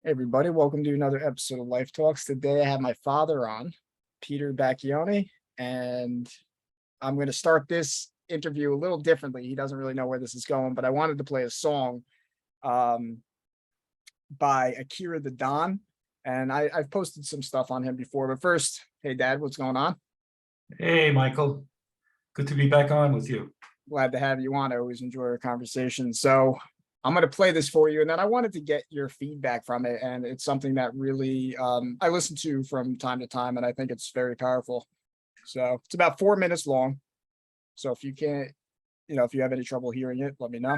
Hey everybody, welcome to another episode of Life Talks. Today I have my father on, Peter Bacchioni, and I'm going to start this interview a little differently. He doesn't really know where this is going, but I wanted to play a song um, by Akira the Don, and I've posted some stuff on him before. But first, hey Dad, what's going on? Hey, Michael. Good to be back on with you. Glad to have you on. I always enjoy our conversation. So I'm going to play this for you, and then I wanted to get your feedback from it. And it's something that really I listen to from time to time, and I think it's very powerful. So it's about 4 minutes long. So if you can't, if you have any trouble hearing it, let me know.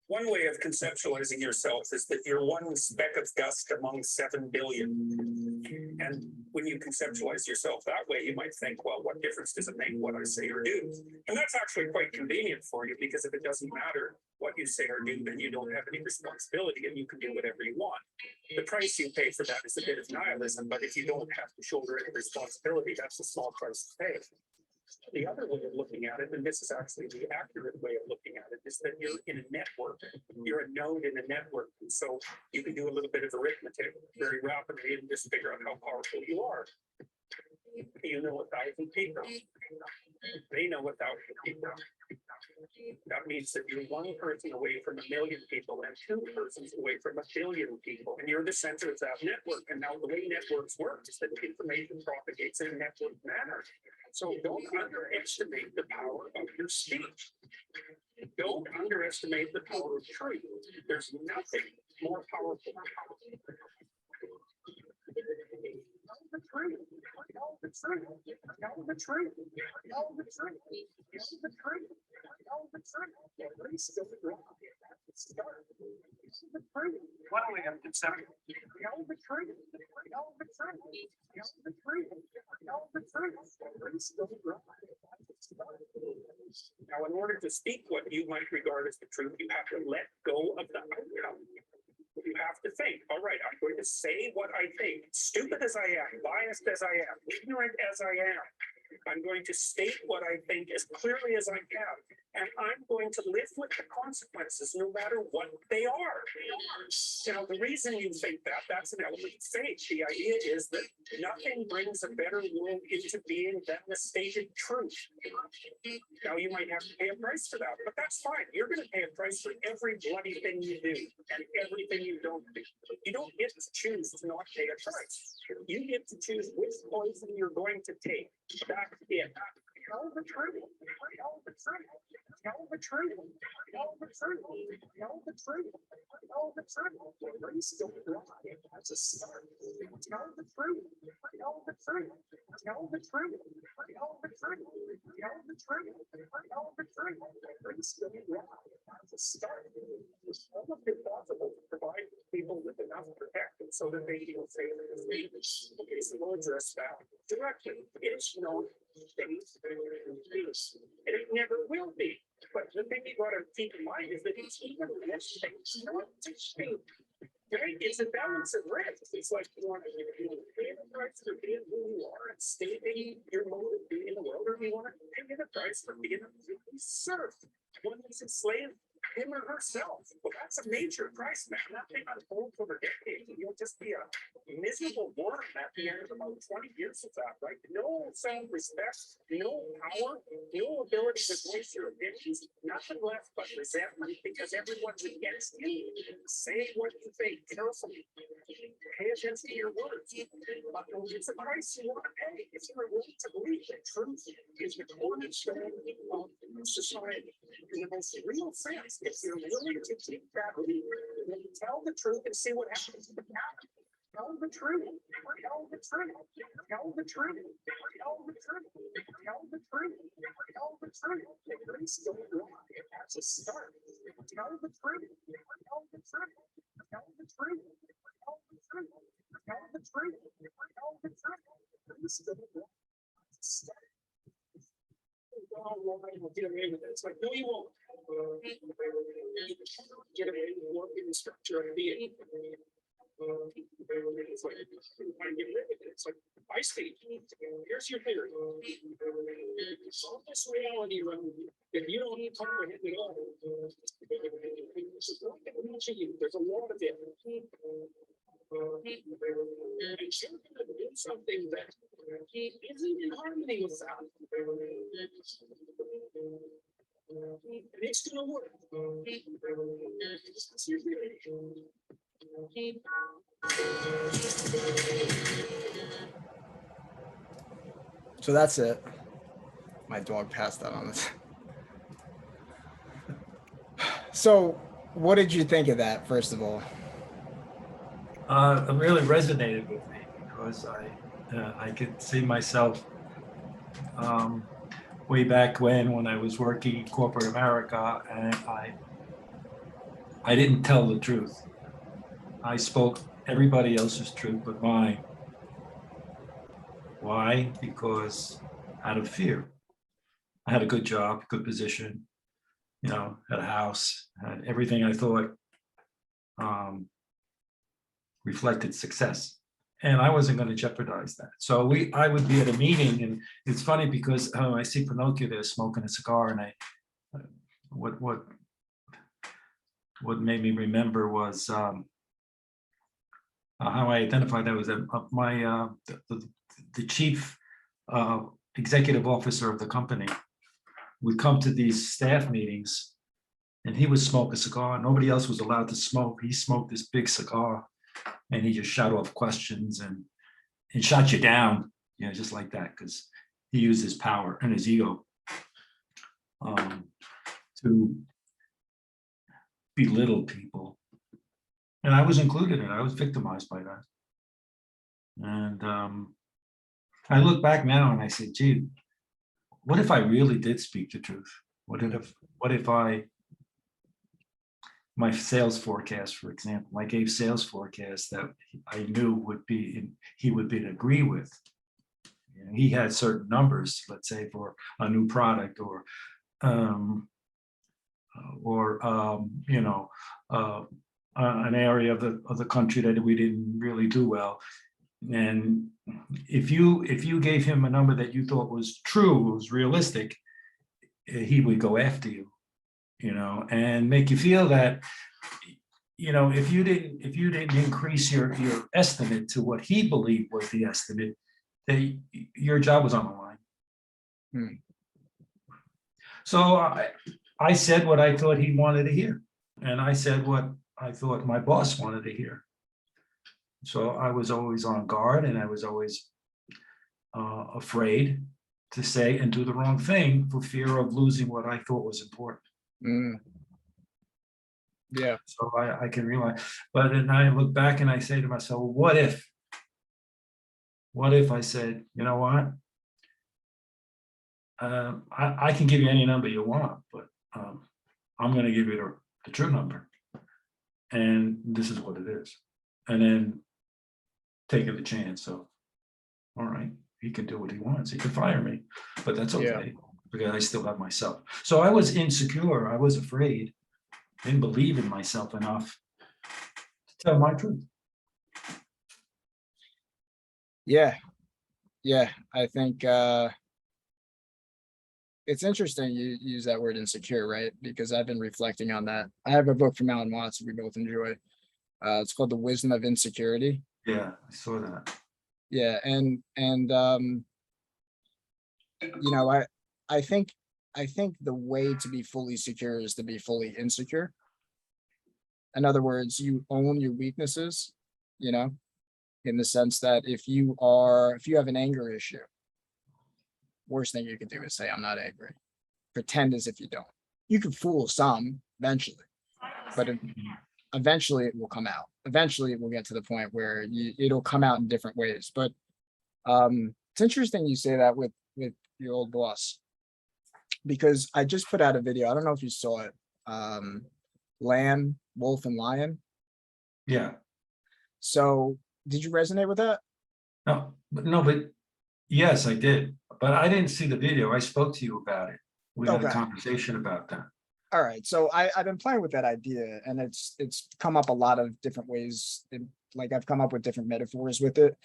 One way of conceptualizing yourself is that you're one speck of dust among 7 billion. And when you conceptualize yourself that way, you might think, well, what difference does it make what I say or do? And that's actually quite convenient for you, because if it doesn't matter what you say or do, then you don't have any responsibility and you can do whatever you want. The price you pay for that is a bit of nihilism, but if you don't have to shoulder any responsibility, that's a small price to pay. The other way of looking at it, and this is actually the accurate way of looking at it, is that you're in a network. You're a node in a network. And so you can do a little bit of arithmetic very rapidly and just figure out how powerful you are. You know 1,000 people. They know 1,000 people. That means that you're one person away from 1 million people and 2 persons away from 1 billion people. And you're the center of that network. And now the way networks work is that information propagates in a network manner. So don't underestimate the power of your speech. Don't underestimate the power of truth. There's nothing more powerful. Tell the truth. Tell the truth. Tell the truth. Tell the truth. Tell the truth. Tell the truth. Everybody's still wrong. That's the start. Tell the truth. What do we have to say? Tell the truth. Tell the truth. Tell the truth. Tell the truth. Everybody's still wrong. Now, in order to speak what you might regard as the truth, you have to let go of the outcome. You have to think, all right, I'm going to say what I think, stupid as I am, biased as I am, ignorant as I am. I'm going to state what I think as clearly as I can, and I'm going to live with the consequences no matter what they are. Now, the reason you think that, that's an element of faith. The idea is that nothing brings a better world into being than the stated truth. Now, you might have to pay a price for that, but that's fine. You're going to pay a price for every bloody thing you do and everything you don't do. You don't get to choose to not pay a price. You get to choose which poison you're going to take. That's it. Tell the truth. Tell the truth. Tell the truth. Tell the truth. Tell the truth. Tell the truth. Please don't lie. That's a start. Tell the truth. Tell the truth. Tell the truth. Tell the truth. Tell the truth. Tell the truth. Please don't lie. That's a start. It's almost impossible to provide people with enough protection so that they feel safe and safe. Okay, so we'll address that directly. It's no things and it never will be. But the thing you got to keep in mind is that it's even less things not to speak. Right? It's a balance of risk. It's like you want to pay the price for being who you are and stating your mode of being in the world, or you want to pay the price for being a serf. One that's enslaved him or herself. Well, that's a major price, man. That thing unfolds over decades. You'll just be a miserable worm at the end of about 20 years of that, right? No self-respect, no power, no ability to voice your opinions, nothing left but resentment because everyone's against you. Say what you think carefully. Pay attention to your words. But it's a price you want to pay if you're willing to believe that truth is the cornerstone of society in the most real sense. If you're willing to take that leap and tell the truth and see what happens. Tell the truth. Tell the truth. Tell the truth. Tell the truth. Tell the truth. Tell the truth. Please don't lie. That's a start. Tell the truth. Tell the truth. Tell the truth. Tell the truth. Tell the truth. Tell the truth. Please don't lie. That's a start. Get away with it. It's like, no, you won't. Get away with working the structure of being. It's like, get rid of it. It's like, I state, here's your theory. Solve this reality around you. If you don't comprehend it all, There's a lot of it. And you're gonna do something that isn't in harmony with that. And it's gonna work. It's your theory. So that's it. My dog passed out on this. So what did you think of that, first of all? It really resonated with me because I could see myself way back when I was working in corporate America, and I didn't tell the truth. I spoke everybody else's truth but mine. Why? Because out of fear. I had a good job, good position, you know, had a house, had everything I thought reflected success. And I wasn't going to jeopardize that. So I would be at a meeting, and it's funny because I see Pinocchio there smoking a cigar, and what made me remember was how I identified that was that my the chief executive officer of the company would come to these staff meetings, and he would smoke a cigar. Nobody else was allowed to smoke. He smoked this big cigar, and he just shot off questions and shot you down, you know, just like that, because he used his power and his ego to belittle people. And I was included in it. I was victimized by that. And I look back now and I say, gee, what if I really did speak the truth? What if my sales forecast, for example, I gave sales forecasts that I knew he would agree with. You know, he had certain numbers, let's say for a new product or you know, an area of the country that we didn't really do well. And if you gave him a number that you thought was true, was realistic, he would go after you, you know, and make you feel that, you know, if you didn't increase your estimate to what he believed was the estimate, that your job was on the line. Hmm. So I said what I thought he wanted to hear, and I said what I thought my boss wanted to hear. So I was always on guard, and I was always afraid to say and do the wrong thing for fear of losing what I thought was important. Mm. Yeah. So I can realize, but then I look back and I say to myself, what if I said, you know what? I can give you any number you want, but I'm going to give you the true number. And this is what it is. And then take the chance. So, all right, he can do what he wants. He can fire me, but that's okay, because I still have myself. So I was insecure. I was afraid. Didn't believe in myself enough to tell my truth. Yeah. I think it's interesting you use that word insecure, right? Because I've been reflecting on that. I have a book from Alan Watts we both enjoy. It's called The Wisdom of Insecurity. Yeah, I saw that. Yeah, and you know, I think the way to be fully secure is to be fully insecure. In other words, you own your weaknesses, you know, in the sense that if you have an anger issue, worst thing you can do is say, I'm not angry. Pretend as if you don't. You can fool some eventually, but eventually it will come out. Eventually it will get to the point where it'll come out in different ways. But it's interesting you say that with your old boss, because I just put out a video. I don't know if you saw it. Lamb, Wolf, and Lion. Yeah. So did you resonate with that? No, but yes, I did. But I didn't see the video. I spoke to you about it. We had a conversation about that. All right. So I've been playing with that idea, and it's come up a lot of different ways. Like I've come up with different metaphors with it.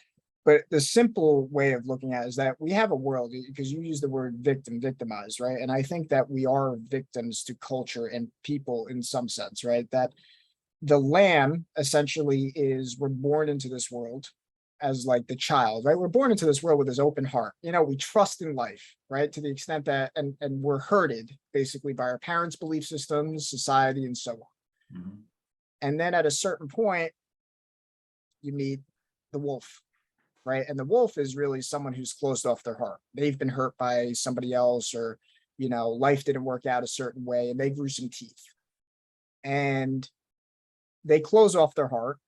But the simple way of looking at it is that we have a world, because you use the word victim, victimized, right? And I think that we are victims to culture and people in some sense, right? That the lamb essentially is, we're born into this world as like the child, right? We're born into this world with this open heart. You know, we trust in life, right? To the extent that, and we're herded basically by our parents' belief systems, society, and so on. Mhm. And then at a certain point, you meet the wolf, right? And the wolf is really someone who's closed off their heart. They've been hurt by somebody else, or, you know, life didn't work out a certain way and they grew some teeth. And they close off their heart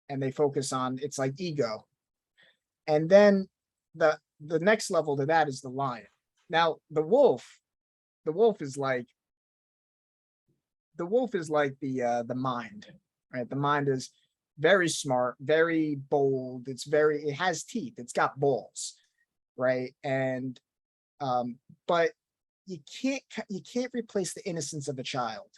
and they focus on, it's like ego. And then the next level to that is the lion. Now the wolf is like the mind, right? The mind is very smart, very bold. It has teeth, it's got balls, right? And but you can't replace the innocence of a child,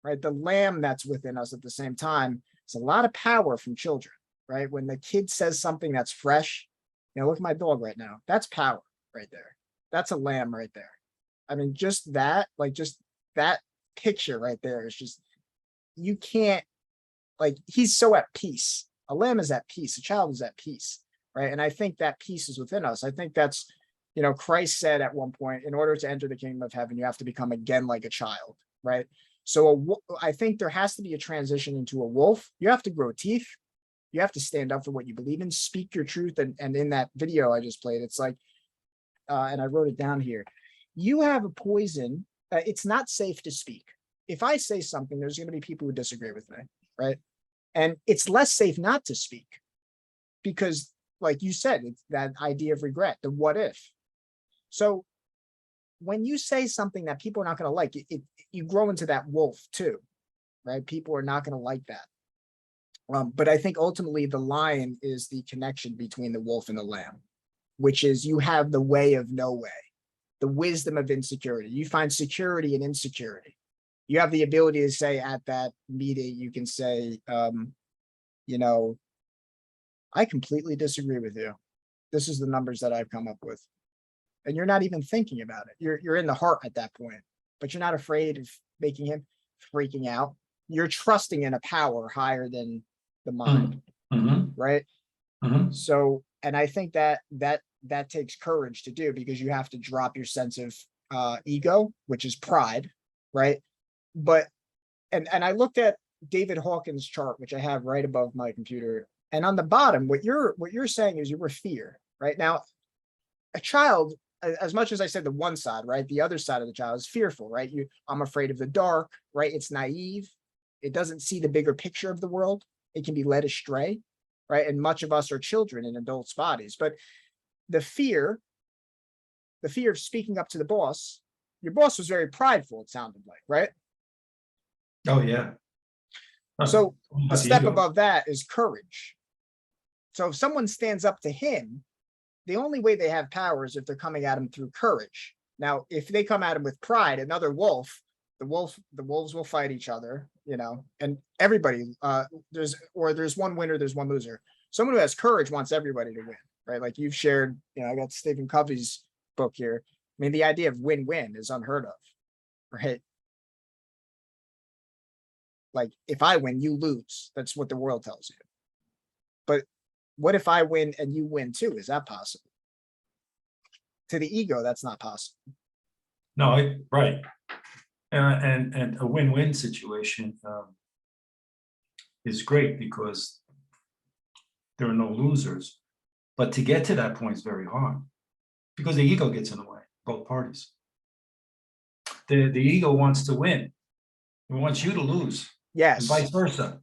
right? The lamb that's within us at the same time, it's a lot of power from children, right? When the kid says something that's fresh, you know, look at my dog right now. That's power right there. That's a lamb right there. I mean, just that, like just that picture right there is just, you can't, like, he's so at peace. A lamb is at peace. A child is at peace, right? And I think that peace is within us. I think that's, you know, Christ said at one point, in order to enter the kingdom of heaven, you have to become again like a child, right? So I think there has to be a transition into a wolf. You have to grow teeth. You have to stand up for what you believe in, speak your truth. And in that video I just played, it's like, and I wrote it down here. You have a poison. It's not safe to speak. If I say something, there's going to be people who disagree with me, right? And it's less safe not to speak because, like you said, it's that idea of regret, the what if. So when you say something that people are not going to like, you grow into that wolf too, right? People are not going to like that. But I think ultimately the lion is the connection between the wolf and the lamb, which is you have the way of no way, the wisdom of insecurity. You find security in insecurity. You have the ability to say at that meeting, you can say, you know, I completely disagree with you. This is the numbers that I've come up with. And you're not even thinking about it. You're in the heart at that point, but you're not afraid of making him freaking out. You're trusting in a power higher than the mind, Mhm. right? Mhm. So, and I think that takes courage to do, because you have to drop your sense of ego, which is pride, right? But and I looked at David Hawkins' chart, which I have right above my computer, and on the bottom, what you're saying is you were fear, right? Now, a child, as much as I said the one side, right, the other side of the child is fearful, right? I'm afraid of the dark, right? It's naive. It doesn't see the bigger picture of the world. It can be led astray, right? And much of us are children in adults' bodies. But the fear of speaking up to the boss, your boss was very prideful, it sounded like, right? Oh, yeah. So a That's step ego. above that is courage. So if someone stands up to him, the only way they have power is if they're coming at him through courage. Now, if they come at him with pride, another wolf, the wolves will fight each other, you know, and everybody, there's one winner, there's one loser. Someone who has courage wants everybody to win, right? Like you've shared, you know, I got Stephen Covey's book here. I mean, the idea of win-win is unheard of, right? Like if I win, you lose. That's what the world tells you. But what if I win and you win too? Is that possible? To the ego, that's not possible. No, right. And a win-win situation is great because there are no losers. But to get to that point is very hard because the ego gets in the way, both parties. The ego wants to win. It wants you to lose and Yes. vice versa.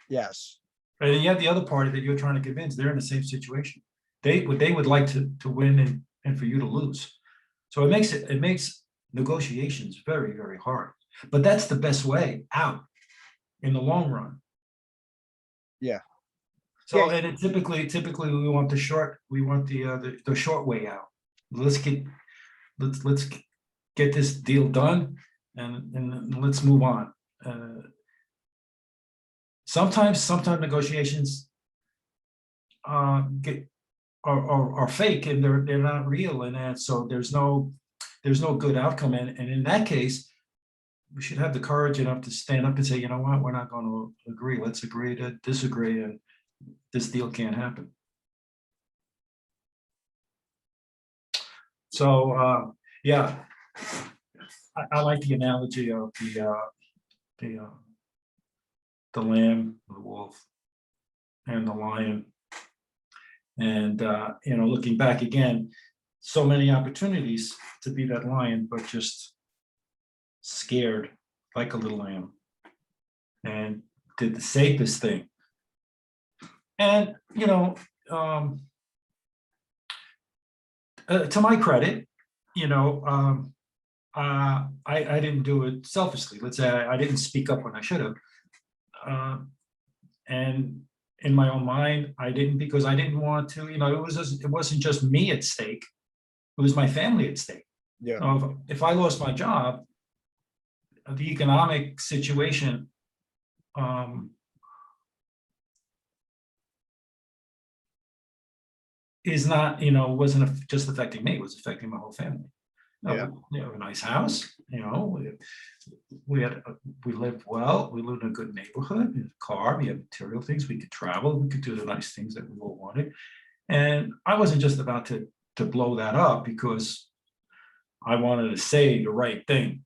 Yes. Right? And you have the other party that you're trying to convince, they're in the same situation. They would like to win and for you to lose. So it makes negotiations very, very hard. But that's the best way out in the long run. Yeah. So, Yeah. and it typically we want the short way out. Let's get this deal done and let's move on. Sometimes negotiations are fake and they're not real, and so there's no good outcome. And in that case, we should have the courage enough to stand up and say, you know what, we're not going to agree. Let's agree to disagree, and this deal can't happen. So yeah, I like the analogy of the lamb, the wolf, and the lion. And looking back again, so many opportunities to be that lion, but just scared like a little lamb, and did the safest thing. And to my credit, I didn't do it selfishly. Let's say I didn't speak up when I should have. And in my own mind, I didn't, because I didn't want to, it wasn't just me at stake. It was my family at stake. Yeah. So if I lost my job, the economic situation is not, wasn't just affecting me, it was affecting my whole family. Yeah. We have a nice house, we lived well, we lived in a good neighborhood, we had a car, we had material things, we could travel, we could do the nice things that we all wanted. And I wasn't just about to blow that up because I wanted to say the right thing,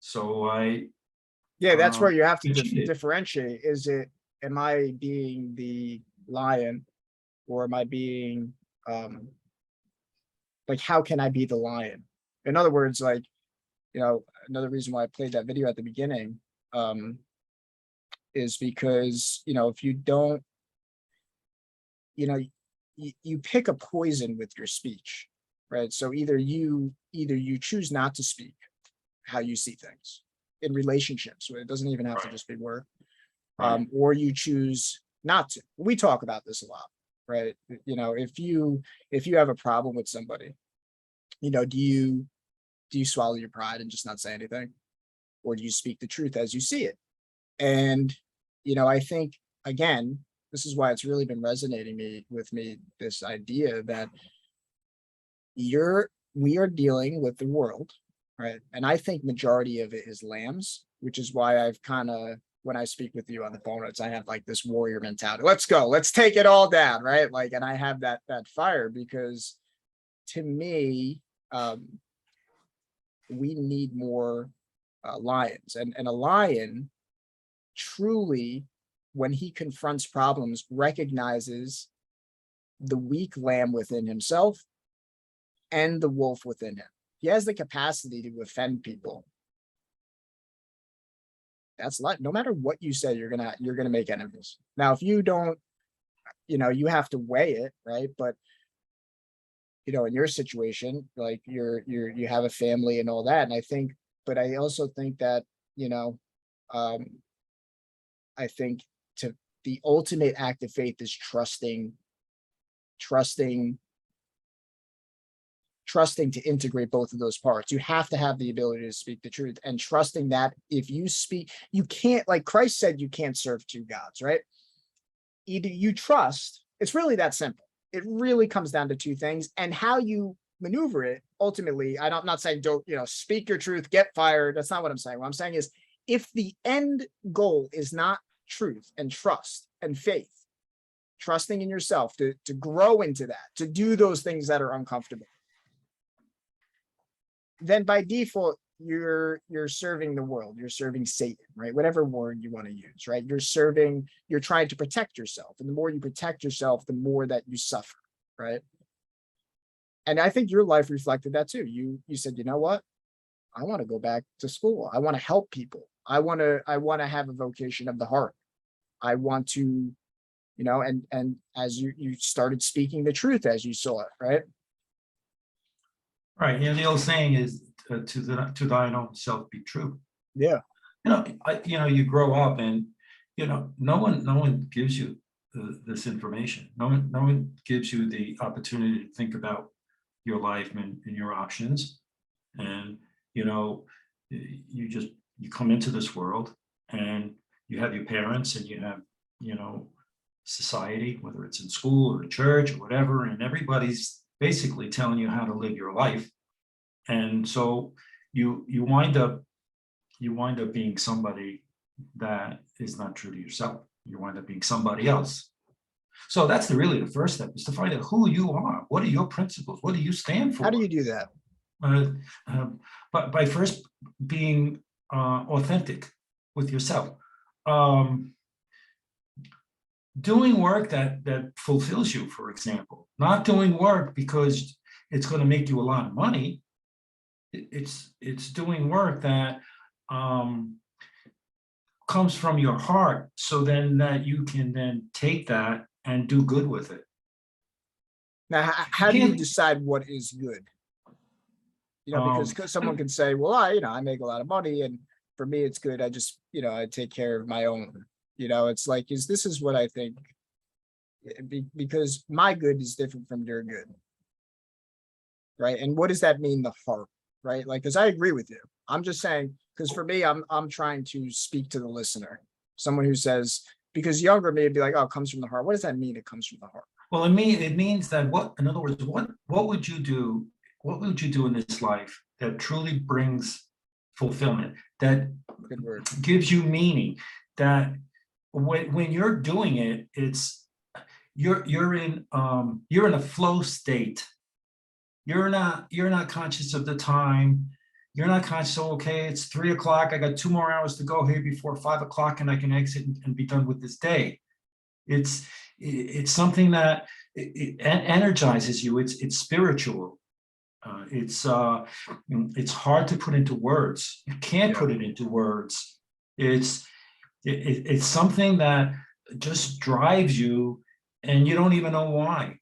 So Yeah, that's where you have to cheated. differentiate. Am I being the lion, or am I being, like, how can I be the lion? In other words, like, another reason why I played that video at the beginning, is because, if you don't, you pick a poison with your speech, right? So either you choose not to speak how you see things in relationships. It doesn't even have to just be work. Right. Or you choose not to. We talk about this a lot, right? If you have a problem with somebody, do you swallow your pride and just not say anything? Or do you speak the truth as you see it? And, I think, again, this is why it's really been resonating with me, this idea that we are dealing with the world, right? And I think majority of it is lambs, which is why I've kind of, when I speak with you on the phone, I have like this warrior mentality. Let's go, let's take it all down, right? Like, and I have that fire, because to me, we need more lions, and a lion truly, when he confronts problems, recognizes the weak lamb within himself and the wolf within him. He has the capacity to offend people. That's like, no matter what you say, you're gonna make enemies. Now, if you don't, you have to weigh it, right? But in your situation, like you have a family and all that, and but I also think that I think the ultimate act of faith is trusting to integrate both of those parts. You have to have the ability to speak the truth, and trusting that if you speak, you can't, like Christ said, you can't serve two gods, right? Either you trust, it's really that simple. It really comes down to two things, and how you maneuver it. Ultimately, I'm not saying don't, speak your truth, get fired. That's not what I'm saying. What I'm saying is, if the end goal is not truth and trust and faith, trusting in yourself to grow into that, to do those things that are uncomfortable, then by default, you're serving the world, you're serving Satan, right? Whatever word you want to use, right? You're trying to protect yourself. And the more you protect yourself, the more that you suffer, right? And I think your life reflected that too. You said, you know what? I want to go back to school. I want to help people. I want to have a vocation of the heart. I want to, and as you started speaking the truth as you saw it, right? Right. The old saying is to thine own self be true. Yeah. You grow up, and no one gives you this information. No one gives you the opportunity to think about your life and your options. And you come into this world, and you have your parents, and you have society, whether it's in school or church or whatever, and everybody's basically telling you how to live your life. And so you wind up being somebody that is not true to yourself. You wind up being somebody else. So that's really the first step, is to find out who you are. What are your principles? What do you stand for? How do you do that? But by first being authentic with yourself. Doing work that fulfills you, for example, not doing work because it's going to make you a lot of money. It's doing work that comes from your heart, so then that you can then take that and do good with it. Now, how do you decide what is good? You know, because someone can say, well, I make a lot of money, and for me, it's good. I just, I take care of my own. It's like, this is what I think, because my good is different from your good. Right. And what does that mean? The heart, right? Like, because I agree with you. I'm just saying, because for me, I'm trying to speak to the listener, someone who says, because younger me would be like, oh, it comes from the heart. What does that mean? It comes from the heart. Well, it means that in other words, what would you do? What would you do in this life that truly brings fulfillment, that Good word. gives you meaning, that when you're doing it, you're in a flow state. You're not conscious of the time. You're not conscious, okay, it's 3 o'clock. I got 2 more hours to go here before 5 o'clock, and I can exit and be done with this day. It's something that it energizes you. It's spiritual. It's hard to put into words. You can't put it into words. It's something that just drives you, and you don't even know why.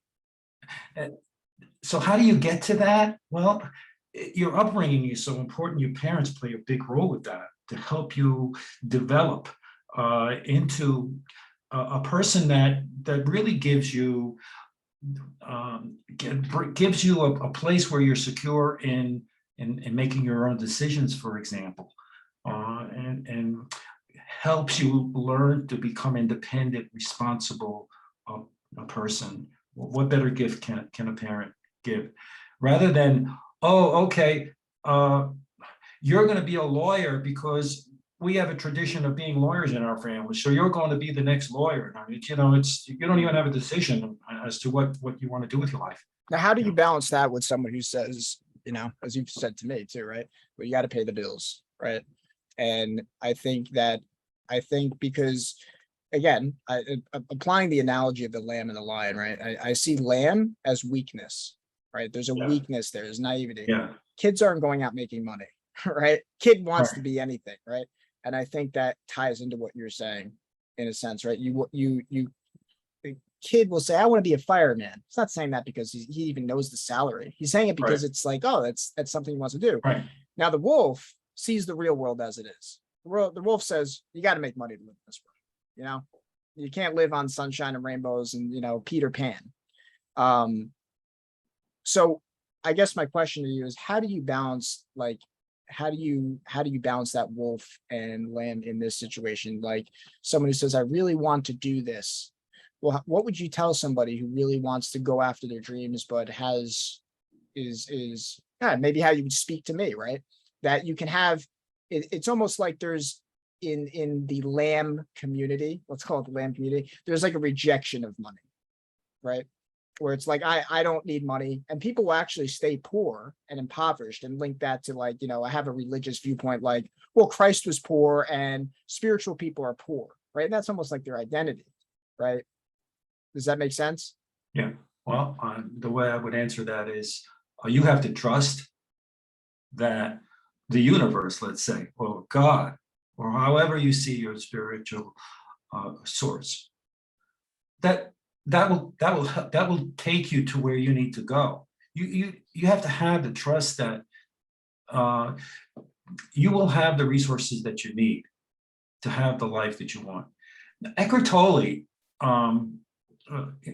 So how do you get to that? Well, your upbringing is so important. Your parents play a big role with that, to help you develop into a person that really gives you a place where you're secure in making your own decisions, for example, and helps you learn to become independent, responsible a person. What better gift can a parent give, rather than, oh, okay, you're going to be a lawyer because we have a tradition of being lawyers in our family, so you're going to be the next lawyer. I mean, you don't even have a decision as to what you want to do with your life. Now, how do you balance that with someone who says, as you've said to me too, right? Well, you got to pay the bills, right? And I think because, again, applying the analogy of the lamb and the lion, right? I see lamb as weakness, right? There's a weakness there. There's naivety. Yeah. Kids aren't going out making money, right? Kid wants to be anything, right? And I think that ties into what you're saying, in a sense, right? The kid will say, I want to be a fireman. He's not saying that because he even knows the salary. He's saying it because it's like, oh, that's something he wants to do. Right. Now the wolf sees the real world as it is. The wolf says, you got to make money to live in this world. You can't live on sunshine and rainbows and, Peter Pan. So I guess my question to you is, how do you balance, how do you balance that wolf and lamb in this situation? Like someone who says, I really want to do this. Well, what would you tell somebody who really wants to go after their dreams, but maybe how you would speak to me, right? That you can have, it's almost like there's in the lamb community, let's call it the lamb community, there's like a rejection of money, right? Where it's like, I don't need money, and people will actually stay poor and impoverished and link that to I have a religious viewpoint, like, well, Christ was poor and spiritual people are poor, right? And that's almost like their identity, right? Does that make sense? Yeah. Well, the way I would answer that is, you have to trust that the universe, let's say, or God, or however you see your spiritual source, that will take you to where you need to go. You have to have the trust that you will have the resources that you need to have the life that you want. Eckhart Tolle,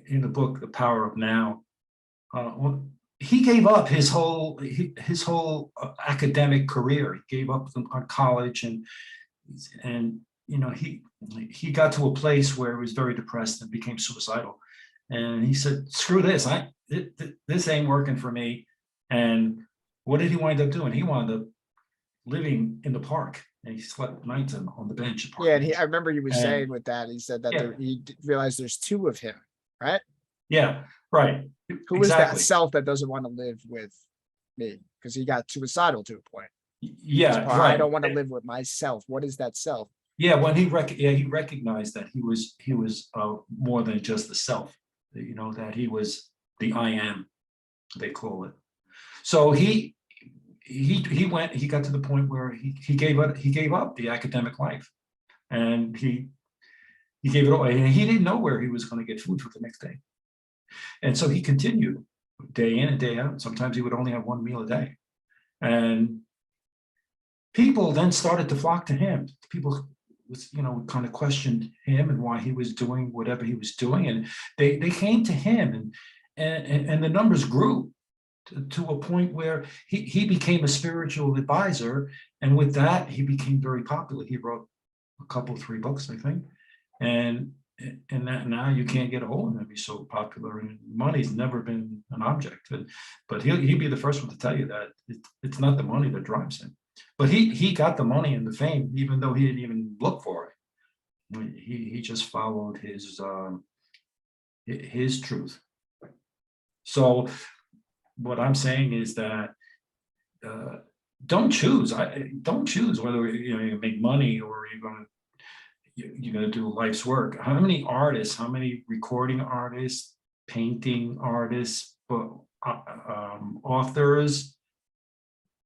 in the book The Power of Now, he gave up his whole academic career. He gave up on college, and he got to a place where he was very depressed and became suicidal. And he said, screw this, this ain't working for me. And what did he wind up doing? He wound up living in the park, and he slept nights on the bench. the park Yeah, and bench. I remember you were And- saying with that, he said that Yeah. he realized there's two of him, right? Yeah, right. Who is that Exactly. self that doesn't want to live with me? Because he got suicidal to a point. Yeah, I right. don't want to live with myself. What is that self? Yeah, when he recognized that he was more than just the self, that he was the I am, they call it. So he got to the point where he gave up the academic life, and he gave it away, and he didn't know where he was going to get food for the next day. And so he continued day in and day out. Sometimes he would only have one meal a day. And people then started to flock to him. People kind of questioned him and why he was doing whatever he was doing. And they came to him, and the numbers grew to a point where he became a spiritual advisor. And with that, he became very popular. He wrote a couple, 3 books, I think. And that now you can't get a hold of him. He's so popular, and money's never been an object. But he'd be the first one to tell you that it's not the money that drives him. But he got the money and the fame, even though he didn't even look for it. He just followed his truth. So what I'm saying is that don't choose. Don't choose whether you make money or you're going to do life's work. How many artists, how many recording artists, painting artists, authors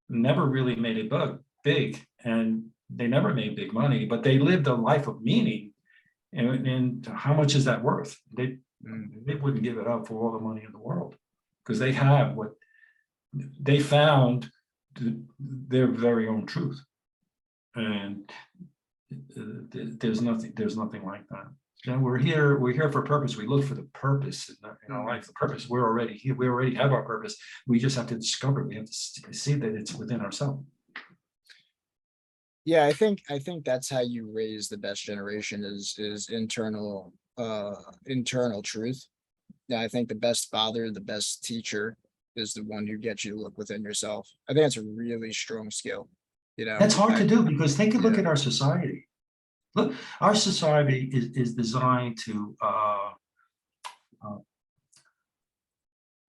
never really made it big, and they never made big money, but they lived a life of meaning. And how much is that worth? They wouldn't give it up for all the money in the world, because they have what they found, their very own truth. And there's nothing like that. And we're here for a purpose. We look for the purpose in our life. The purpose, we're already here. We already have our purpose. We just have to discover it. We have to see that it's within ourselves. Yeah, I think that's how you raise the best generation is internal truth. Yeah, I think the best father, the best teacher is the one who gets you to look within yourself. I think that's a really strong skill. That's hard to do, because take a look Yeah. at our society. Look, our society is designed to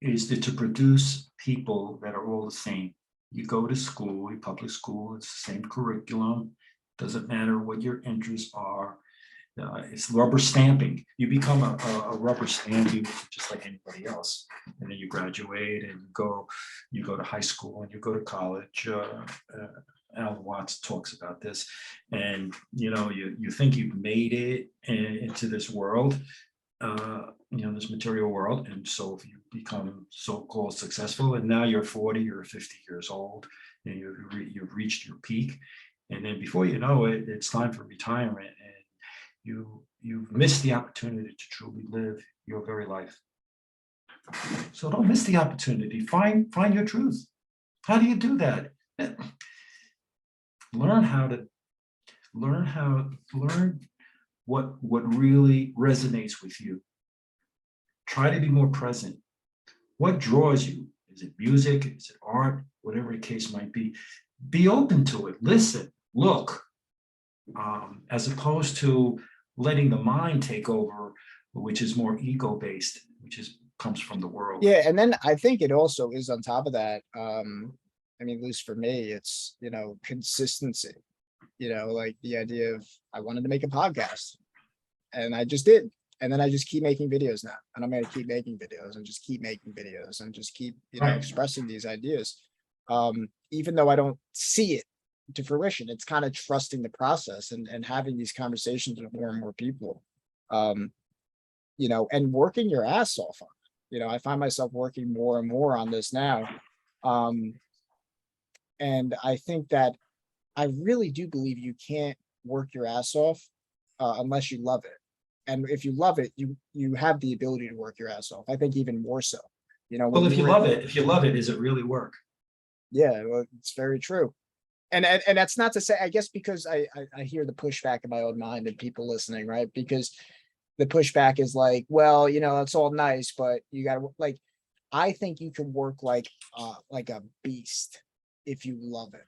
to produce people that are all the same. You go to school, public school, it's the same curriculum. Doesn't matter what your interests are. It's rubber stamping. You become a rubber stamp, just like anybody else. And then you graduate and you go to high school and you go to college. Alan Watts talks about this, and you think you've made it into this world, this material world, and so if you become so-called successful, and now you're 40 or 50 years old, and you've reached your peak, and then before you know it, it's time for retirement, and you've missed the opportunity to truly live your very life. So don't miss the opportunity. Find your truth. How do you do that? Learn what really resonates with you. Try to be more present. What draws you? Is it music? Is it art? Whatever the case might be. Be open to it. Listen, look, as opposed to letting the mind take over, which is more ego-based, comes from the world. Yeah, and then I think it also is on top of that. I mean, at least for me, it's consistency. Like the idea of I wanted to make a podcast, and I just did. And then I just keep making videos now, and I'm going to keep making videos and just keep making videos and just keep, Right. expressing these ideas. Even though I don't see it to fruition, it's kind of trusting the process and having these conversations with more and more people, and working your ass off on it. I find myself working more and more on this now. And I think that I really do believe you can't work your ass off unless you love it. And if you love it, you have the ability to work your ass off. I think even more so. Well, when if you were- love it, does it really work? Yeah, well, it's very true. And that's not to say, I guess, because I hear the pushback in my own mind and people listening, right? Because the pushback is like, well, it's all nice, but you gotta like, I think you can work like a beast if you love it.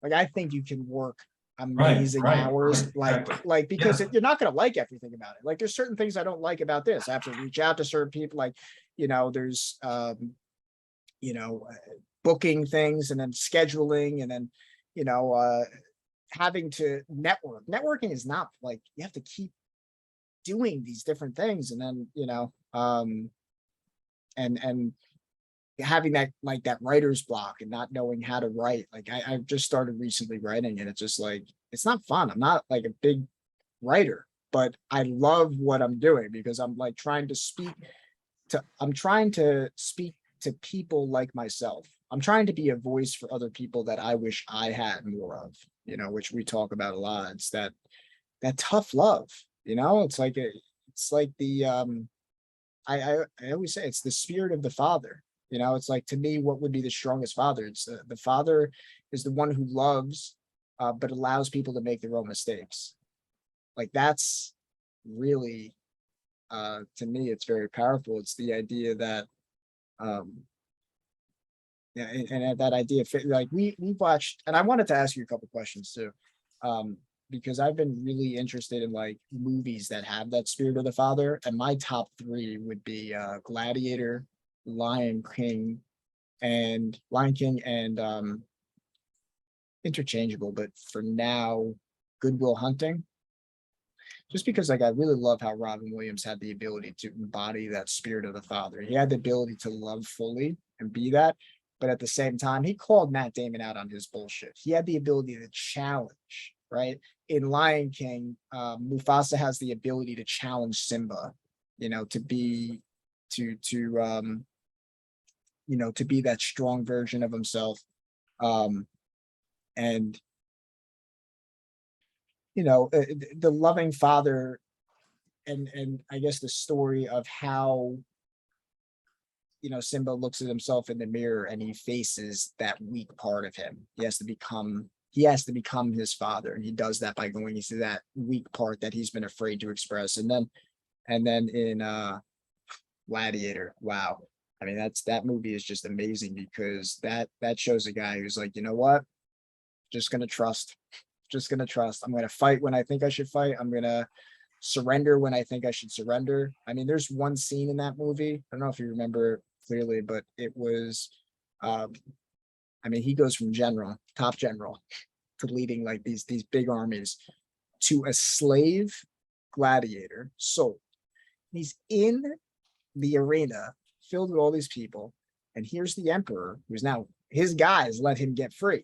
Like, I think you can work amazing right, hours, right, exactly. like, because Yeah. you're not going to like everything about it. Like, there's certain things I don't like about this. I have to reach out to certain people. Like, there's, you know, booking things and then scheduling and then, you know, having to network. Networking is not like, you have to keep doing these different things. And then, and having that, like, that writer's block and not knowing how to write. Like, I've just started recently writing, and it's just like, it's not fun. I'm not like a big writer, but I love what I'm doing because I'm like I'm trying to speak to people like myself. I'm trying to be a voice for other people that I wish I had more of, which we talk about a lot. It's that tough love, it's like it's like the I always say it's the spirit of the father. It's like, to me, what would be the strongest father? It's the father is the one who loves, but allows people to make their own mistakes. Like, that's really, to me, it's very powerful. It's the idea that, yeah, and that idea like we watched, and I wanted to ask you a couple questions too, because I've been really interested in like movies that have that spirit of the father, and my top three would be Gladiator, Lion King, and interchangeable, but for now, Good Will Hunting. Just because, like, I really love how Robin Williams had the ability to embody that spirit of the father. He had the ability to love fully and be that, but at the same time, he called Matt Damon out on his bullshit. He had the ability to challenge, right? In Lion King, Mufasa has the ability to challenge Simba, to be to be that strong version of himself. And the loving father, and I guess the story of how Simba looks at himself in the mirror and he faces that weak part of him. He has to become his father, and he does that by going into that weak part that he's been afraid to express. And then in Gladiator, wow. I mean, that movie is just amazing because that shows a guy who's like, you know what? Just gonna trust. Just gonna trust. I'm gonna fight when I think I should fight. I'm gonna surrender when I think I should surrender. I mean, there's one scene in that movie. I don't know if you remember clearly, but it was, I mean, he goes from top general, to leading like these big armies, to a slave gladiator sold. He's in the arena filled with all these people, and here's the emperor, who's now his guys let him get free,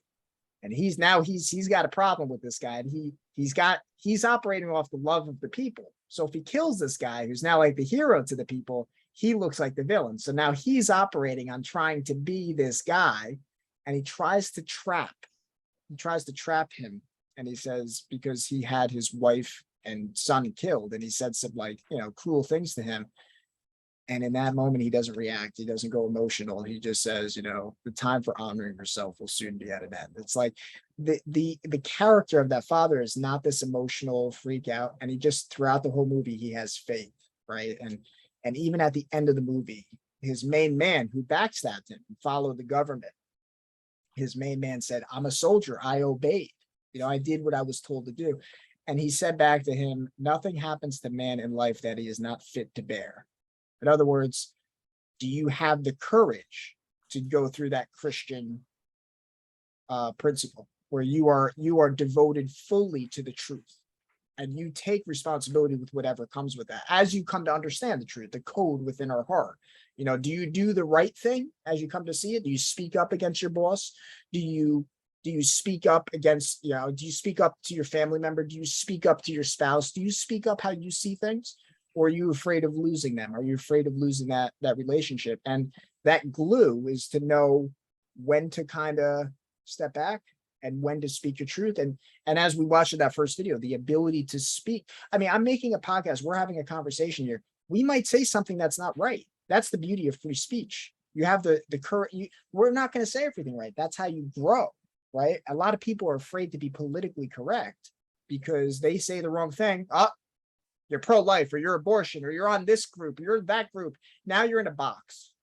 and he's got a problem with this guy, and he's operating off the love of the people. So if he kills this guy who's now like the hero to the people, he looks like the villain. So now he's operating on trying to be this guy, and he tries to trap him. And he says, because he had his wife and son killed, and he said some like, cruel things to him. And in that moment, he doesn't react. He doesn't go emotional. He just says, the time for honoring yourself will soon be at an end. It's like the character of that father is not this emotional freak out. And he just, throughout the whole movie, he has faith, right? And even at the end of the movie, his main man who backstabbed him and followed the government, his main man said, I'm a soldier. I obeyed. I did what I was told to do. And he said back to him, nothing happens to man in life that he is not fit to bear. In other words, do you have the courage to go through that Christian principle where you are devoted fully to the truth, and you take responsibility with whatever comes with that as you come to understand the truth, the code within our heart? Do you do the right thing as you come to see it? Do you speak up against your boss? Do you speak up against, do you speak up to your family member? Do you speak up to your spouse? Do you speak up how you see things? Or are you afraid of losing them? Are you afraid of losing that relationship? And that glue is to know when to kind of step back and when to speak your truth. And as we watched that first video, the ability to speak. I mean, I'm making a podcast. We're having a conversation here. We might say something that's not right. That's the beauty of free speech. You have the current. We're not going to say everything right. That's how you grow, right? A lot of people are afraid to be politically correct because they say the wrong thing. You're pro-life, or you're abortion, or you're on this group, or you're that group. Now you're in a box.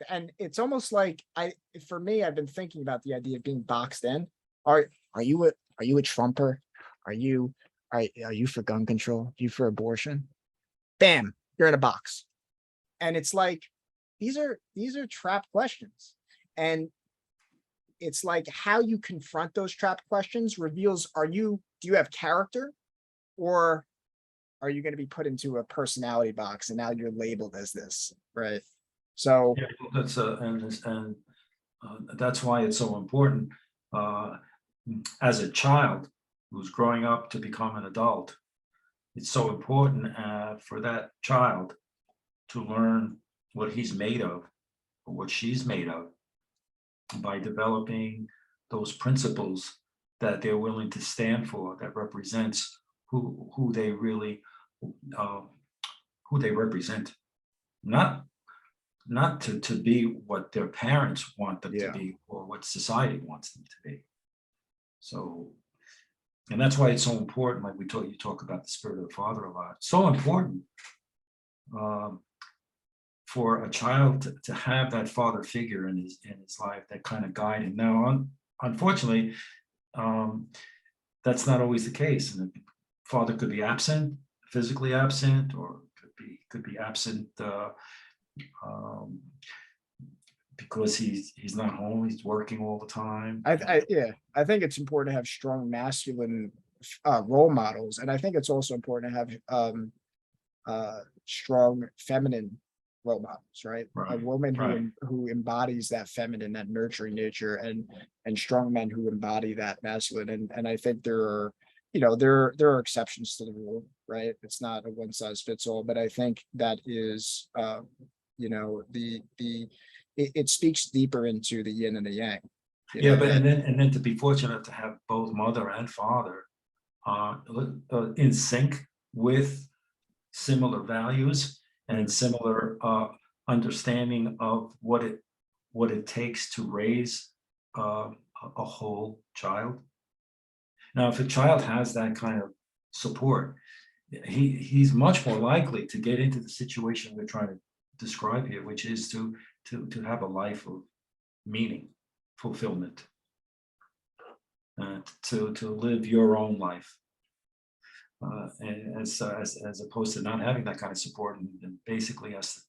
And it's almost like for me, I've been thinking about the idea of being boxed in. are you a Trumper? Are you are you for gun control? Are you for abortion? Bam, you're in a box. And it's like these are trap questions. And it's like how you confront those trap questions reveals, do you have character, or are you going to be put into a personality box and now you're labeled as this, right? So Yeah, that's that's why it's so important as a child who's growing up to become an adult. It's so important for that child to learn what he's made of, or what she's made of, by developing those principles that they're willing to stand for, that represents who they really uh, who they represent, not to be what their parents want them to yeah, be or what society wants them to be. So, and that's why it's so important. Like you talk about the spirit of the father a lot. So important um, for a child to have that father figure in his life, that kind of guiding. Now, unfortunately, um, that's not always the case, and the father could be absent, physically absent, or could be absent um, because he's not home, he's working all the time. yeah, I think it's important to have strong masculine role models, and I think it's also important to have strong feminine role models, right? A Right, woman right. who embodies that feminine, that nurturing nature, and strong men who embody that masculine. And I think there are, there are exceptions to the rule, right? It's not a one size fits all, but I think that is, it speaks deeper into the yin and the yang. Yeah, but That and then to be fortunate to have both mother and father uh, in sync with similar values and similar understanding of what it takes to raise a whole child. Now, if a child has that kind of support, he's much more likely to get into the situation we're trying to describe here, which is to have a life of meaning, fulfillment, to live your own life, and as opposed to not having that kind of support, and basically, as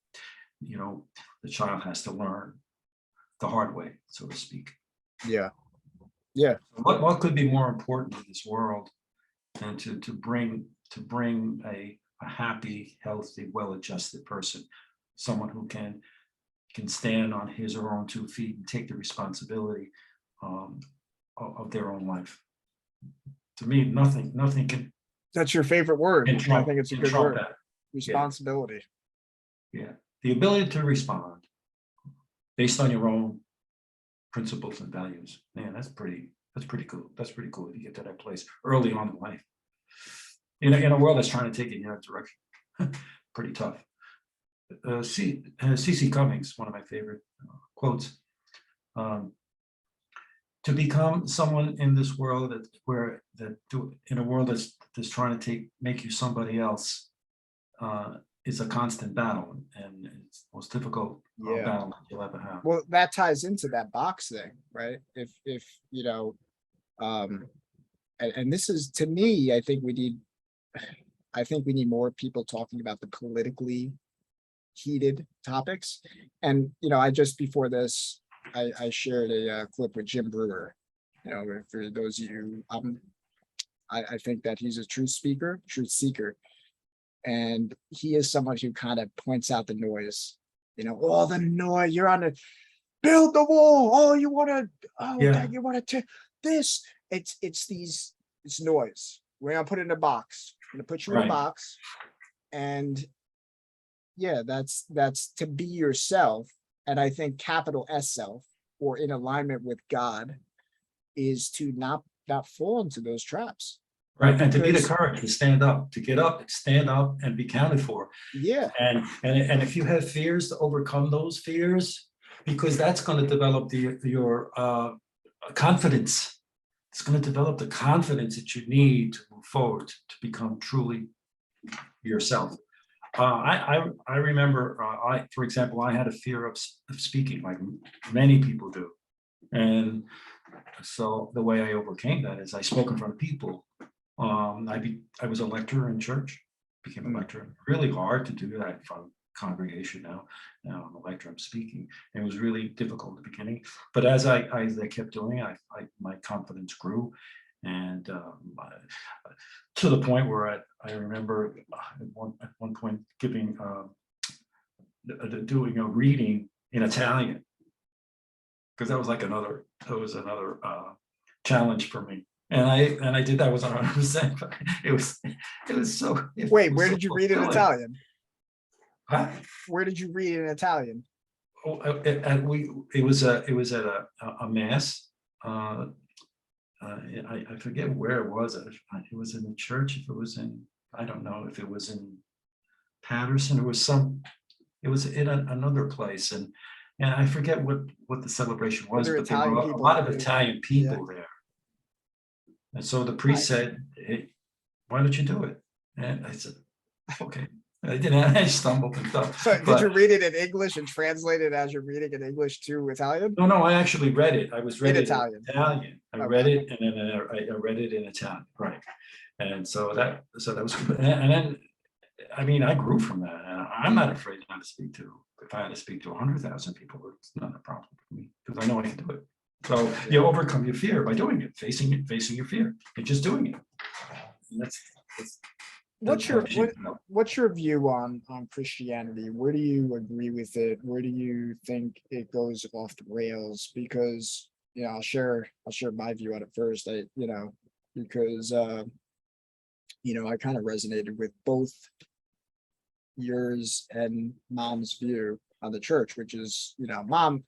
the child has to learn the hard way, so to speak. yeah, yeah, What could be more important in this world than to bring a happy, healthy, well-adjusted person, someone who can stand on his or her own 2 feet and take the responsibility um, of their own life. To me, nothing that's your favorite word. I think it's a can good trump word. that. Responsibility. Yeah, the ability to respond based on your own principles and values. Man, that's pretty cool. That's pretty cool if you get to that place early on in life. In a world that's trying to take you in that direction. Pretty tough. C.C. Cummings, one of my favorite quotes. To become someone in this world in a world that's trying to make you somebody else is a constant battle, and it's the most difficult Yeah. battle that you'll ever have. Well, that ties into that box thing, right? If and this is, to me, I think we need more people talking about the politically heated topics. And I just before this, I shared a clip with Jim Brewer. For those of you, I think that he's a truth seeker, and he is someone who kind of points out the noise. All the noise. You're on the build the wall. Oh, you want to? Oh, Yeah. you want to this? It's noise. We're gonna put it in a box. I'm gonna put you in a Right. box, and yeah, that's to be yourself. And I think capital S self, or in alignment with God, is to not fall into those traps. Right, and to be the Because courage to stand up, to get up, stand up, and be counted for. yeah, And if you have fears, to overcome those fears, because that's going to develop your confidence. It's going to develop the confidence that you need to move forward, to become truly yourself. I remember, for example, I had a fear of speaking, like many people do, and So the way I overcame that is I spoke in front of people. I was a lecturer in church, became a lecturer. Really hard to do that in front of congregation now. Now I'm a lecturer, I'm speaking. It was really difficult at the beginning. But as I kept doing it, my confidence grew. And to the point where I remember at one point giving doing a reading in Italian, because that was another challenge for me. And I did that was 100%. But it was so. Wait, where did you read in fulfilling. Italian? Huh? Where did you read in Italian? Oh, it was at a mass. I forget where it was. It was in the church. If it was in, I don't know if it was in Patterson. It was in another place, and I forget what the celebration was, Were there but there were Italian a people lot of there? Italian people there. And so the priest Nice. said, "Hey, why don't you do it?" And I said, "Okay." I didn't. I stumbled and stuff. So did but- you read it in English and translate it as you're reading in English to Italian? No, I actually read it. I was read it Italian. in Italian. I Okay. read it, and then I read it in Italian, right? And so that was, and then, I mean, I grew from that, and I'm not afraid now to speak to. If I had to speak to 100,000 people, it's not a problem for me because I know I can do it. So you overcome your fear by doing it, facing your fear, and just doing it. And that's What's that your helps you, you know. what's your view on Christianity? Where do you agree with it? Where do you think it goes off the rails? Because I'll share my view on it first. Because I kind of resonated with both yours and mom's view on the church, which is mom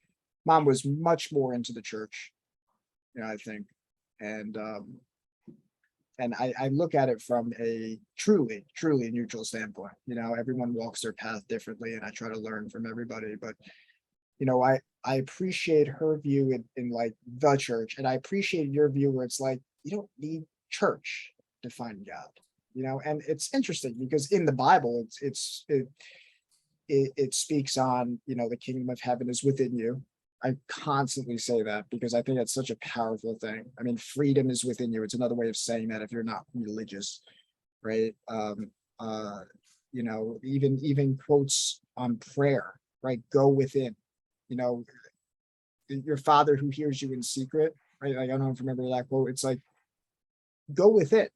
was much more into the church, I think, and I look at it from a truly neutral standpoint. Everyone walks their path differently, and I try to learn from everybody. But I appreciate her view in like the church, and I appreciate your view where it's like you don't need church to find God. And it's interesting because in the Bible, it speaks on the kingdom of heaven is within you. I constantly say that because I think that's such a powerful thing. I mean, freedom is within you. It's another way of saying that if you're not religious, right? Even quotes on prayer, right? Go within, your Father who hears you in secret, right? Like, I don't know if you remember that quote. It's like, go within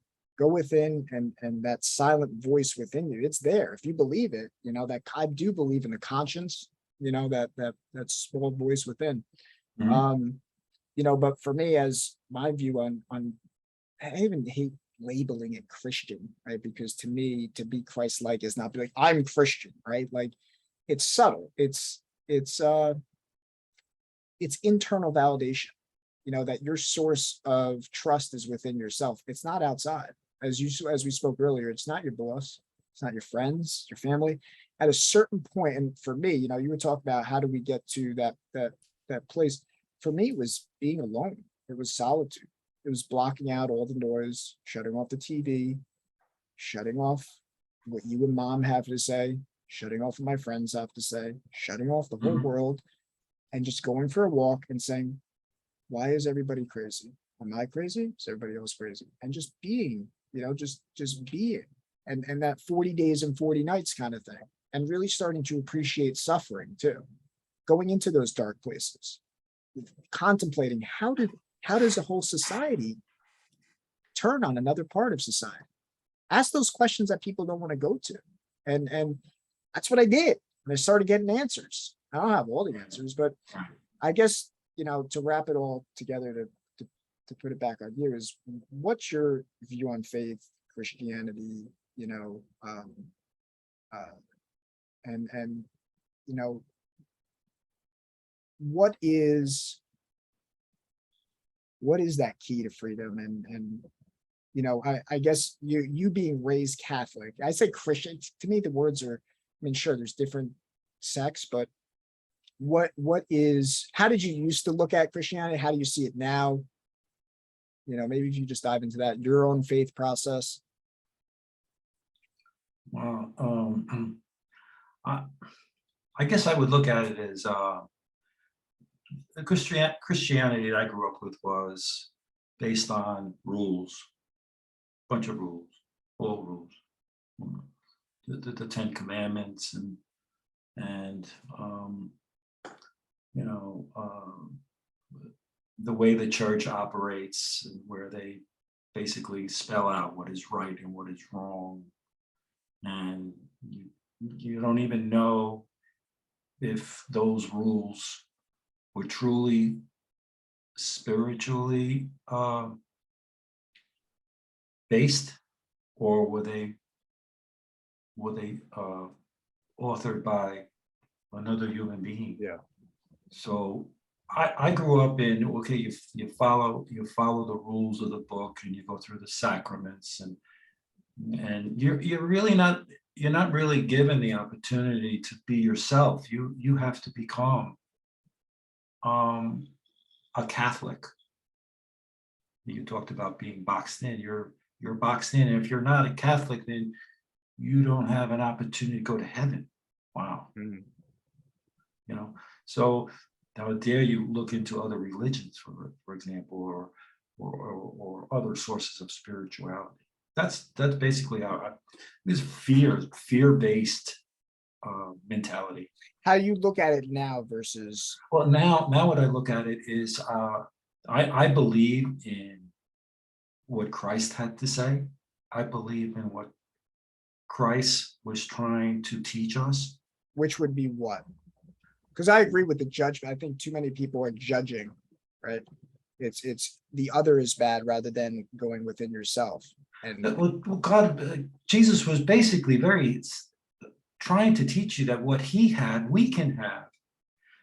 and that silent voice within you, it's there. If you believe it, that I do believe in the conscience, that small voice within. But for me, as my view on I even hate labeling it Christian, right? Because to me, to be Christ-like is not be like, I'm Christian, right? Like it's subtle. It's internal validation, that your source of trust is within yourself. It's not outside. As we spoke earlier, it's not your boss, it's not your friends, your family. At a certain point, and for me, you were talking about how do we get to that place. For me, it was being alone. It was solitude. It was blocking out all the noise, shutting off the TV, shutting off what you and mom have to say, shutting off what my friends have to say, shutting off the whole world, and just going for a walk and saying, why is everybody crazy? Am I crazy? Is everybody else crazy? And just being, just being. And that 40 days and 40 nights kind of thing. And really starting to appreciate suffering too. Going into those dark places, contemplating how does the whole society turn on another part of society? Ask those questions that people don't want to go to. And that's what I did. And I started getting answers. I don't have all the answers, but I guess, to wrap it all together, to put it back on you, is what's your view on faith, Christianity, and what is that key to freedom? And I guess you being raised Catholic, I say Christian, to me the words are, I mean, sure, there's different sects, but how did you used to look at Christianity? How do you see it now? Maybe if you just dive into that, your own faith process. Well, I guess I would look at it as the Christianity that I grew up with was based on rules, bunch of rules, all rules. The Ten Commandments and you know, the way the church operates, and where they basically spell out what is right and what is wrong, and you don't even know if those rules were truly spiritually based, or were they authored by another human being. Yeah. So I grew up in, okay, you follow the rules of the book, and you go through the sacraments, and you're really not, you're not really given the opportunity to be yourself. You have to become a Catholic. You talked about being boxed in. You're boxed in. And if you're not a Catholic, then you don't have an opportunity to go to heaven. Wow. Mhm. You know, so how dare you look into other religions, for example, or other sources of spirituality. That's basically how this fear-based mentality. How you look at it now versus, Well, now what I look at it is, I believe in what Christ had to say. I believe in what Christ was trying to teach us. which would be what? Because I agree with the judgment. I think too many people are judging, right? It's the other is bad rather than going within yourself. And Well, God, Jesus was basically very trying to teach you that what he had, we can have.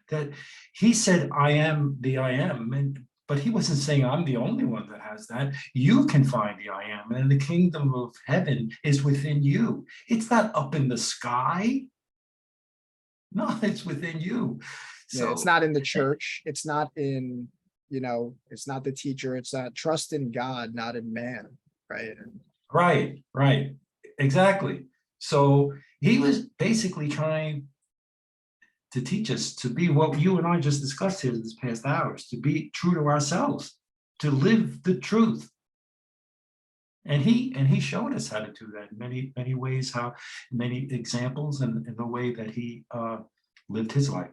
That he said, I am the I am, but he wasn't saying I'm the only one that has that. You can find the I am, and the kingdom of heaven is within you. It's not up in the sky. No, it's within you. yeah, it's not in the church. It's not in, it's not the teacher. It's not trust in God, not in man, right? Right, exactly. So he was basically trying to teach us to be what you and I just discussed here this past hours, to be true to ourselves, to live the truth. And he showed us how to do that in many ways, how many examples, and the way that he lived his life.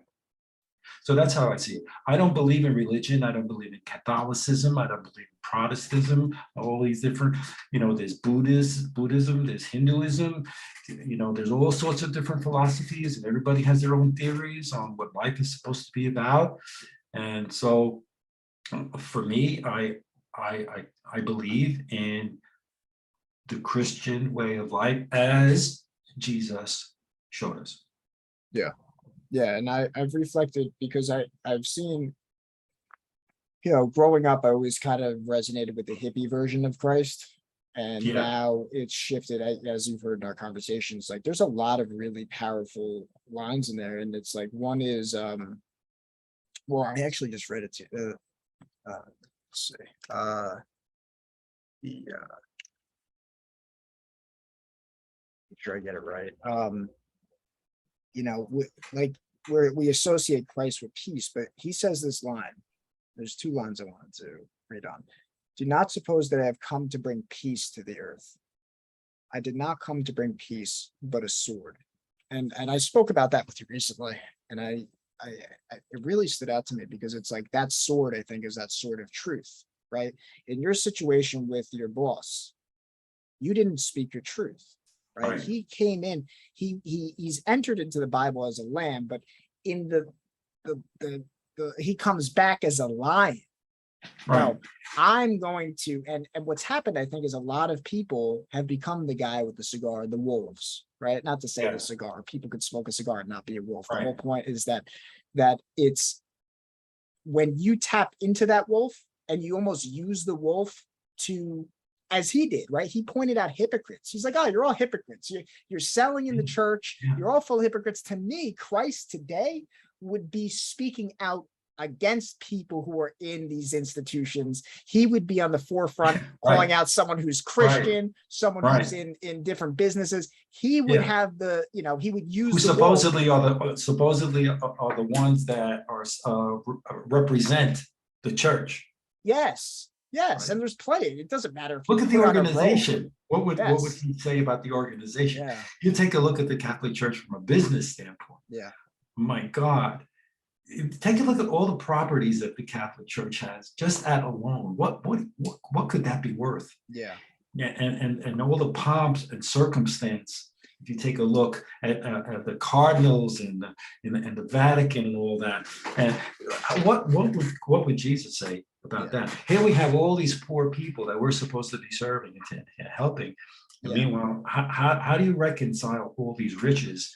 So that's how I see it. I don't believe in religion. I don't believe in Catholicism. I don't believe in Protestantism. All these different, there's Buddhism, there's Hinduism. There's all sorts of different philosophies, and everybody has their own theories on what life is supposed to be about. And so, for me, I believe in the Christian way of life as Jesus showed us. Yeah. Yeah. And I've reflected because I've seen, growing up, I always kind of resonated with the hippie version of Christ. And Yeah. now it's shifted, as you've heard in our conversations, like there's a lot of really powerful lines in there. And it's like, one is, well, I actually just read it to you. Let's see. Make sure I get it right. Like where we associate Christ with peace, but he says this line. There's two lines I wanted to read on. Do not suppose that I have come to bring peace to the earth. I did not come to bring peace, but a sword. And I spoke about that with you recently, and it really stood out to me because it's like that sword, I think, is that sword of truth, right? In your situation with your boss, you didn't speak your truth, right? He came in, he's entered into the Bible as a lamb, but in the he comes back as a lion. Right. Now, I'm going to, and what's happened, I think, is a lot of people have become the guy with the cigar, the wolves, right? Not to say the cigar, people could smoke a cigar and not be a wolf. The whole point is that it's when you tap into that wolf and you almost use the wolf to, as he did, right? He pointed out hypocrites. He's like, oh, you're all hypocrites. You're selling in the church. Yeah. You're all full of hypocrites. To me, Christ today would be speaking out against people who are in these institutions. He would be on the forefront calling Right, out someone who's Christian, someone who's right. in different businesses. He would Yeah. have the, he would Who use the world. supposedly are the ones that are represent the church. Yes, yes, Right? and there's plenty. It doesn't matter if you Look at the put on a robe. organization. What would Yes, he say about the organization? yeah, You take a look at the Catholic Church from a business standpoint. yeah, My God, take a look at all the properties that the Catholic Church has. Just that alone, what could that be worth? yeah, Yeah, and all the pomps and circumstance. If you take a look at the cardinals and the Vatican and all that, and what would Jesus say about yeah, that? Here we have all these poor people that we're supposed to be serving and helping, and yeah. meanwhile, how do you reconcile all these riches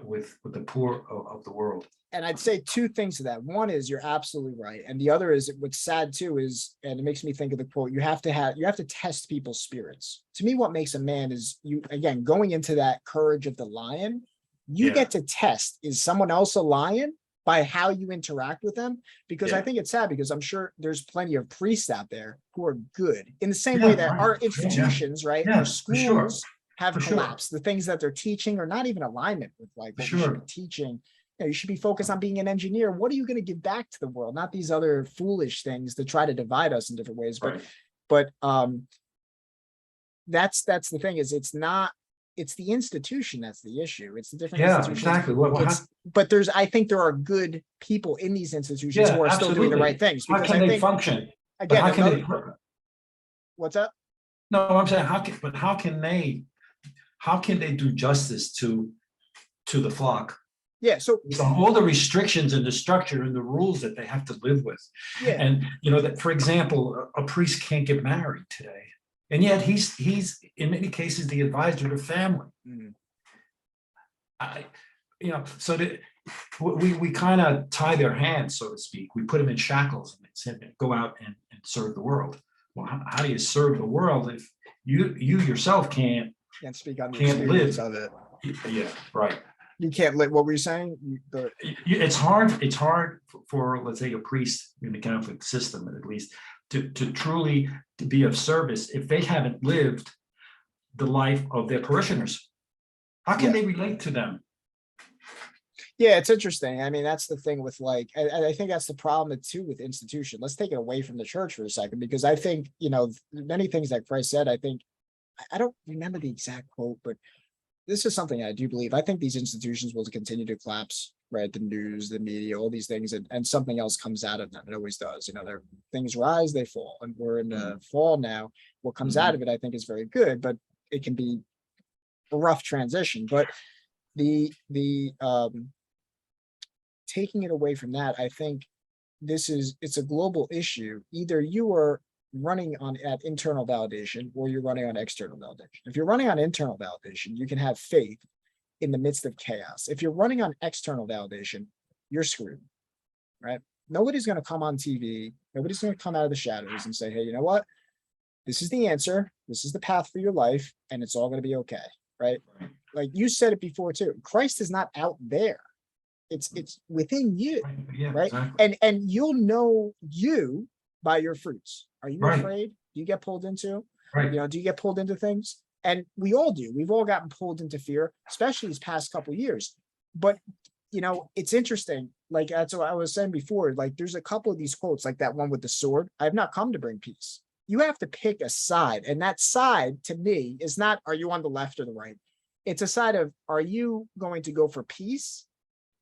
with the poor of the world? And I'd say two things to that. One is you're absolutely right. And the other is what's sad too is, and it makes me think of the quote, you have to test people's spirits. To me, what makes a man is you, again, going into that courage of the lion, you Yeah, get to test, is someone else a lion by how you interact with them? Because I yeah, think it's sad because I'm sure there's plenty of priests out there who are good in the same way yeah, that right. our Yeah, yeah, institutions, right? Our yeah, for sure, schools have for sure, collapsed. The things that they're teaching are not even alignment with like for what we should be sure. teaching. You should be focused on being an engineer. What are you going to give back to the world? Not these other foolish things that try to divide us in different ways. Right. But that's the thing is it's the institution that's the issue. It's the different Yeah, institutions. exactly. But I think there are good people in these institutions Yeah, who are still doing the right absolutely. things How because can I they think function? But again, how can another, they, what's up? no, I'm saying, how can they do justice to the flock? Yeah. So Based on all the restrictions and the structure and the rules that they have to live with. yeah, And, that, for example, a priest can't get married today. And yet he's in many cases, the advisor to family. mm, So that we kind of tie their hands, so to speak. We put them in shackles and say, go out and serve the world. Well, how do you serve the world if you yourself can't speak on the live? experience of it. Yeah, right. You can't live. What were you saying? It's hard for, let's say, a priest in the Catholic system, at least, to truly to be of service if they haven't lived the life of their parishioners. How can they relate to them? Yeah, it's interesting. I mean, that's the thing with like, I think that's the problem too with institution. Let's take it away from the church for a second, because I think, many things that Christ said, I think, I don't remember the exact quote, but this is something I do believe. I think these institutions will continue to collapse, right? The news, the media, all these things, and something else comes out of them. It always does. Things rise, they fall, and we're in the fall now. What comes out of it, I think, is very good, but it can be a rough transition. But the taking it away from that, I think it's a global issue. Either you are running at internal validation or you're running on external validation. If you're running on internal validation, you can have faith in the midst of chaos. If you're running on external validation, you're screwed, right? Nobody's going to come on TV. Nobody's going to come out of the shadows and say, hey, you know what? This is the answer. This is the path for your life, and it's all going to be okay, right? Like you said it before too. Christ is not out there. It's within you, Yeah, right? exactly. And you'll know you by your fruits. Are you Right. afraid? Do you get pulled into? Right. Do you get pulled into things? And we all do. We've all gotten pulled into fear, especially these past couple of years. But it's interesting. Like that's what I was saying before. Like there's a couple of these quotes, like that one with the sword. I have not come to bring peace. You have to pick a side, and that side to me is not, are you on the left or the right? It's a side of, are you going to go for peace?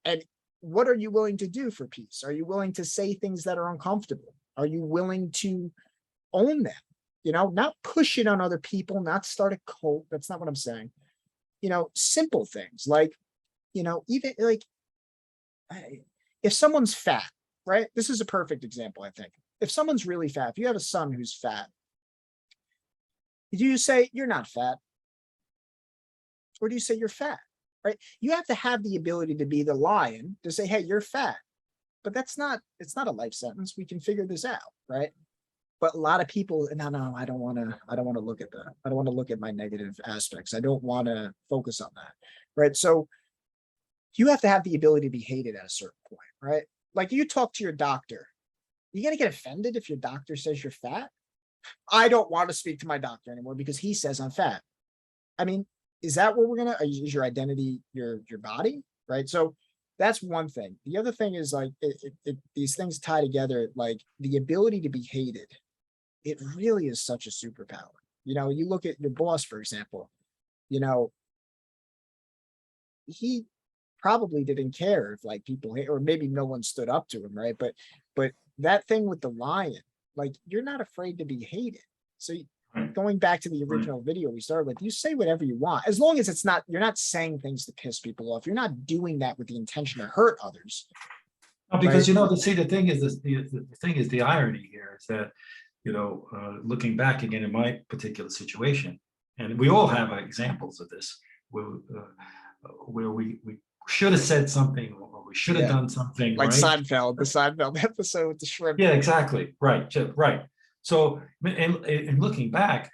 And what are you willing to do for peace? Are you willing to say things that are uncomfortable? Are you willing to own them? Not push it on other people, not start a cult. That's not what I'm saying. Simple things like, even like if someone's fat, right? This is a perfect example, I think. If someone's really fat, if you have a son who's fat, do you say you're not fat? Or do you say you're fat? Right? You have to have the ability to be the lion to say, hey, you're fat. But it's not a life sentence. We can figure this out, right? But a lot of people, no, I don't want to look at that. I don't want to look at my negative aspects. I don't want to focus on that. Right. So you have to have the ability to be hated at a certain point, right? Like you talk to your doctor, you gonna get offended if your doctor says you're fat? I don't want to speak to my doctor anymore because he says I'm fat. I mean, is that what we're gonna? Is your identity your body, right? So that's one thing. The other thing is like these things tie together. Like the ability to be hated, it really is such a superpower. You know, you look at your boss, for example. You know, he probably didn't care if like people hate, or maybe no one stood up to him, right? But that thing with the lion, like you're not afraid to be hated. So going back to the original video we started with, you say whatever you want, as long as it's not, you're not saying things to piss people off. You're not doing that with the intention to hurt others. No, because Right. you know, the thing is this, the thing is the irony here is that, you know, looking back again in my particular situation, and we all have examples of this, where we should have said something, or we should have Yeah. done something, Like right? Seinfeld, the Seinfeld episode with the shrimp. Yeah, exactly. Right. Right. So, and looking back,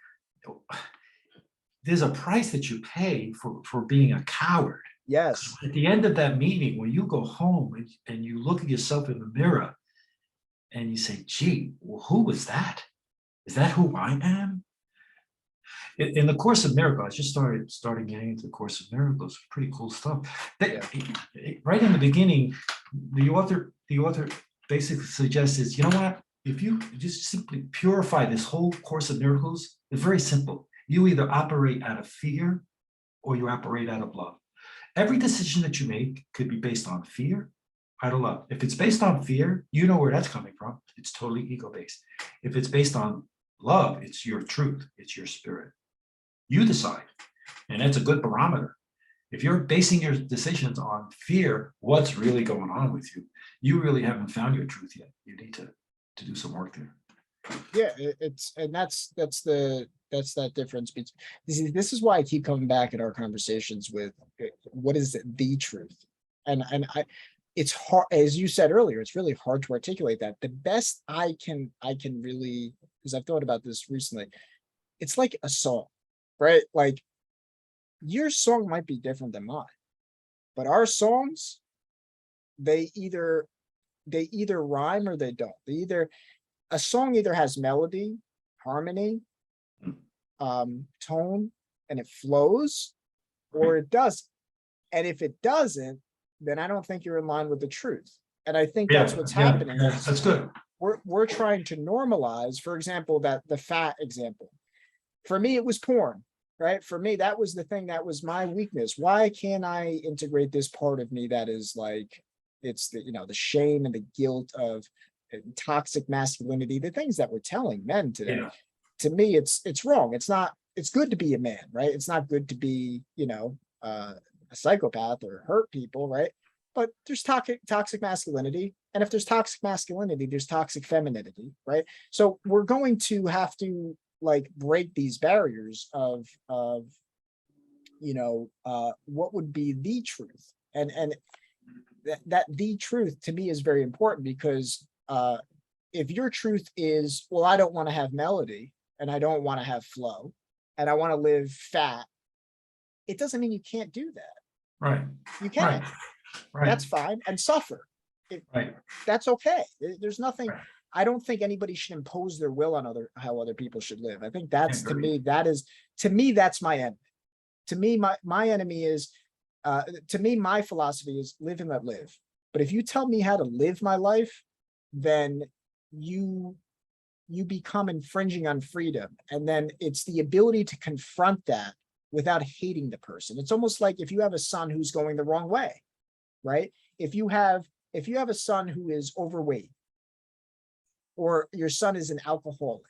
there's a price that you pay for being a coward. Yes. At the end of that meeting, when you go home and you look at yourself in the mirror and you say, gee, well, who was that? Is that who I am? In the Course of Miracles, I just started getting into the Course of Miracles. Pretty cool stuff. Right in the beginning, the author basically suggests is, you know what? If you just simply purify this whole Course of Miracles, it's very simple. You either operate out of fear or you operate out of love. Every decision that you make could be based on fear, out of love. If it's based on fear, you know where that's coming from. It's totally ego-based. If it's based on love, it's your truth, it's your spirit. You decide, and that's a good barometer. If you're basing your decisions on fear, what's really going on with you? You really haven't found your truth yet. You need to do some work there. Yeah, and that's that difference between this is why I keep coming back in our conversations with what is the truth. And it's hard, as you said earlier, it's really hard to articulate that. The best I can really, because I've thought about this recently, it's like a song, right? Like your song might be different than mine, but our songs, they either rhyme or they don't. A song either has melody, harmony, tone, and it flows, or it doesn't. And if it doesn't, then I don't think you're in line with the truth. And I think that's what's happening. That's good. We're trying to normalize, for example, that the fat example. For me, it was porn, right? For me, that was the thing that was my weakness. Why can't I integrate this part of me that is like, it's the, you know, the shame and the guilt of toxic masculinity, the things that we're telling men today. Yeah. To me, it's wrong. It's not, it's good to be a man, right? It's not good to be, you know, a psychopath or hurt people, right? But there's toxic masculinity. And if there's toxic masculinity, there's toxic femininity, right? So we're going to have to like break these barriers of you know, what would be the truth. And that the truth to me is very important, because if your truth is, well, I don't want to have melody and I don't want to have flow and I want to live fat, it doesn't mean you can't do that. Right. You can. Right. That's fine. And suffer. Right. That's okay. There's nothing. Right. I don't think anybody should impose their will on how other people should live. I think that's, to me, that's my enemy. To me, my enemy is, to me, my philosophy is live and let live. But if you tell me how to live my life, then you become infringing on freedom. And then it's the ability to confront that without hating the person. It's almost like if you have a son who's going the wrong way, right? If you have a son who is overweight, or your son is an alcoholic,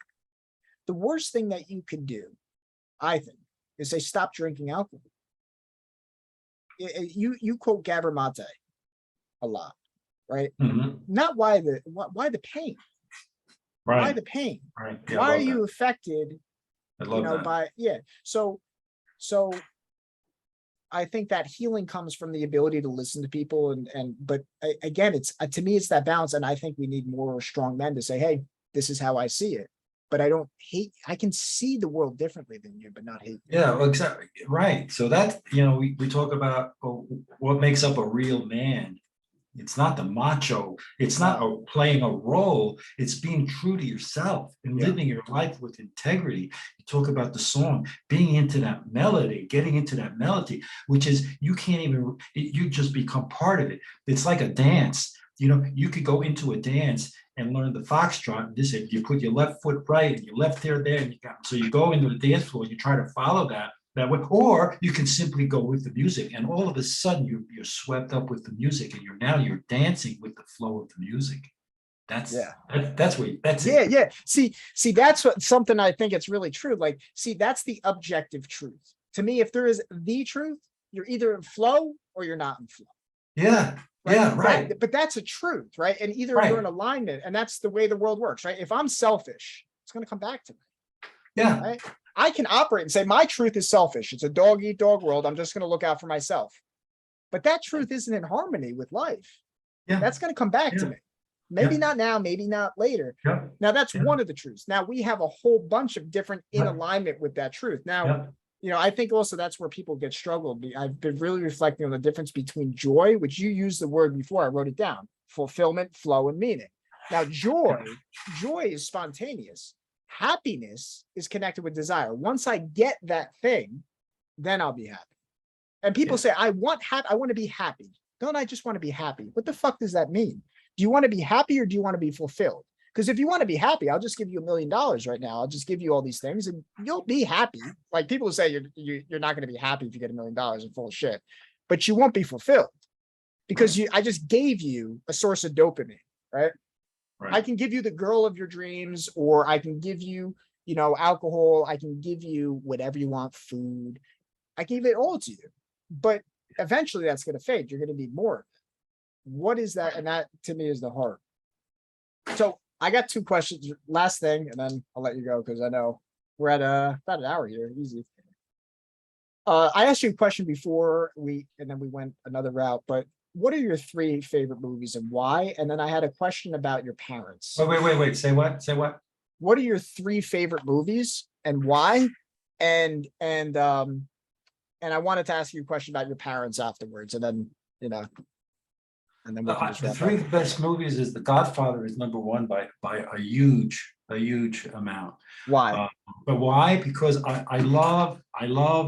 the worst thing that you could do, I think, is say, stop drinking alcohol. You quote Gabor Mate a lot, right? Mm-hmm. Not why the pain. Right. Why the pain? Right. Yeah, why are you affected? I love that. By So I think that healing comes from the ability to listen to people, but again, it's to me, it's that balance. And I think we need more strong men to say, hey, this is how I see it. But I don't hate, I can see the world differently than you, but not hate you. Yeah, well, exactly. Right. So that, we talk about what makes up a real man. It's not the macho. It's not playing a role. It's being true to yourself and living your life with integrity. You talk about the song, being into that melody, getting into that melody, which is you can't even, you just become part of it. It's like a dance. You know, you could go into a dance and learn the foxtrot. This is, you put your left foot right and your left hair there, and you got, so you go into the dance floor, you try to follow that way, or you can simply go with the music, and all of a sudden you're swept up with the music, and you're dancing with the flow of the music. That's it. Yeah. See, that's what something I think it's really true. Like, see, that's the objective truth. To me, if there is the truth, you're either in flow or you're not in flow. Yeah. Right? Yeah, right. But that's a truth, right? And either you're in alignment, and that's the way the world works, right? If I'm selfish, it's going to come back to me. Yeah. Right? I can operate and say my truth is selfish. It's a dog eat dog world. I'm just going to look out for myself. But that truth isn't in harmony with life. Yeah. That's going to come back to me. Maybe not now, maybe not later. Yeah. Now that's one of the truths. Now we have a whole bunch of different in alignment with that truth. Now, you know, I think also that's where people get struggled. I've been really reflecting on the difference between joy, which you used the word before, I wrote it down, fulfillment, flow, and meaning. Now, joy is spontaneous. Happiness is connected with desire. Once I get that thing, then I'll be happy. And people say, I want to be happy. Don't I just want to be happy? What the fuck does that mean? Do you want to be happy or do you want to be fulfilled? Because if you want to be happy, I'll just give you $1 million right now. I'll just give you all these things and you'll be happy. Like people say you're not going to be happy if you get $1 million and full of shit, but you won't be fulfilled because I just gave you a source of dopamine, right? I can give you the girl of your dreams, or I can give you, you know, alcohol. I can give you whatever you want, food. I can give it all to you, but eventually that's going to fade. You're going to need more of it. What is that? And that to me is the heart. So I got 2 questions. Last thing, and then I'll let you go because I know we're at about an hour here. Easy. I asked you a question before and then we went another route, but what are your 3 favorite movies and why? And then I had a question about your parents. Oh, wait. Say what? What are your 3 favorite movies and why? And I wanted to ask you a question about your parents afterwards, and then, you know, and then we'll the 3 best movies is The Godfather is number 1 by a huge amount. Why? But why? Because I love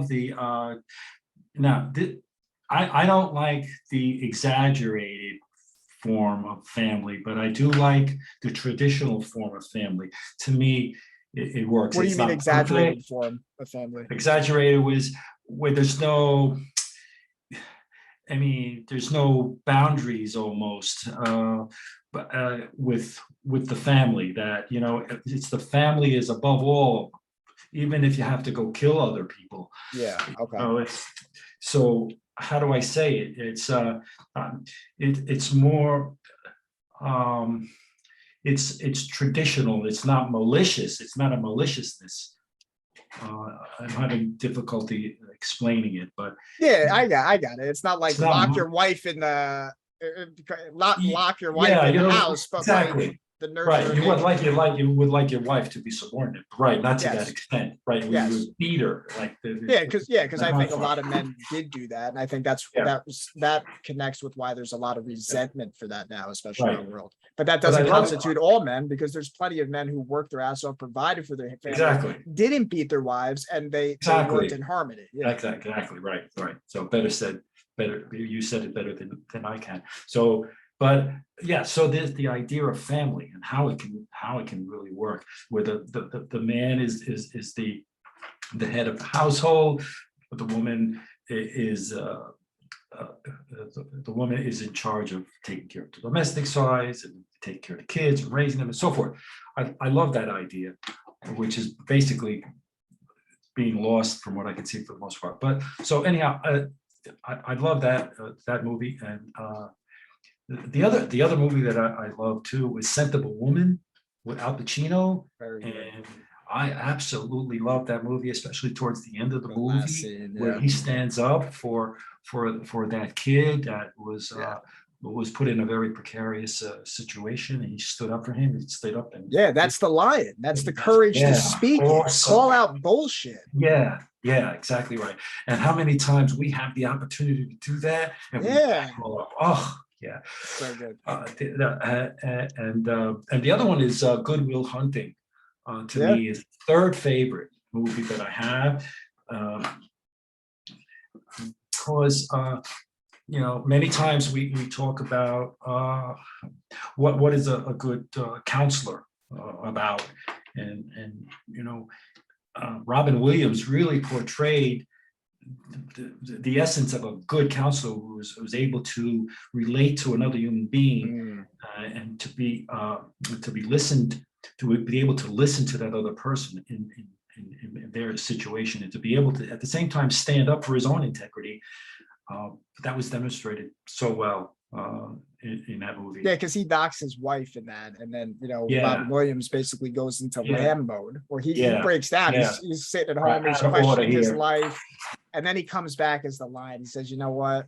the I don't like the exaggerated form of family, but I do like the traditional form of family. To me, it works. What do you mean exaggerated form of family? Exaggerated was where there's no, I mean, there's no boundaries almost, but with the family, that, you know, it's the family is above all, even if you have to go kill other people. Yeah. Okay. So how do I say it? It's more, it's traditional. It's not malicious. It's not a maliciousness. I'm having difficulty explaining it, but yeah, I got it. It's not like lock your wife in the lock your wife in the house, but exactly. Like the nurture. Right, you would like your wife to be subordinate, right? Not to that extent, right? You would beat her, like because I think a lot of men did do that, and I think that connects with why there's a lot of resentment for that now, especially in the world. But that doesn't constitute all men, because there's plenty of men who worked their ass off, provided for their family, didn't beat their wives, and they worked in harmony. Yeah. Exactly, right. So better. You said it better than I can. So. But yeah, so there's the idea of family and how it can really work, where the man is the head of the household, but the woman is in charge of taking care of the domestic sides and taking care of the kids and raising them and so forth. I love that idea, which is basically being lost from what I can see for the most part. But so anyhow, I love that movie. And the other movie that I love too was Sensible Woman with Al Pacino, and I absolutely love that movie, especially towards the end of the movie, where he stands up for that kid that was put in a very precarious situation, and he stood up for him. He stood up and that's the lion. That's the courage to speak, call out bullshit. Yeah, exactly right. And how many times we have the opportunity to do that, and Yeah. So good. And the other one is Good Will Hunting. To Yeah. me, is third favorite movie that I have. Because many times we talk about what is a good counselor about, and Robin Williams really portrayed the essence of a good counselor who was able to relate to another human being, and to be listened to, be able to listen to that other person in their situation, and to be able to at the same time stand up for his own integrity. That was demonstrated so well in that movie. Yeah, because he knocks his wife in that, and then Yeah. Robin Williams basically goes into Yeah. lamb mode, where he Yeah. breaks down. Yeah. He's sitting at Right, home, he's out of order questioning his here. life, and then he comes back as the line. He says, "You know what?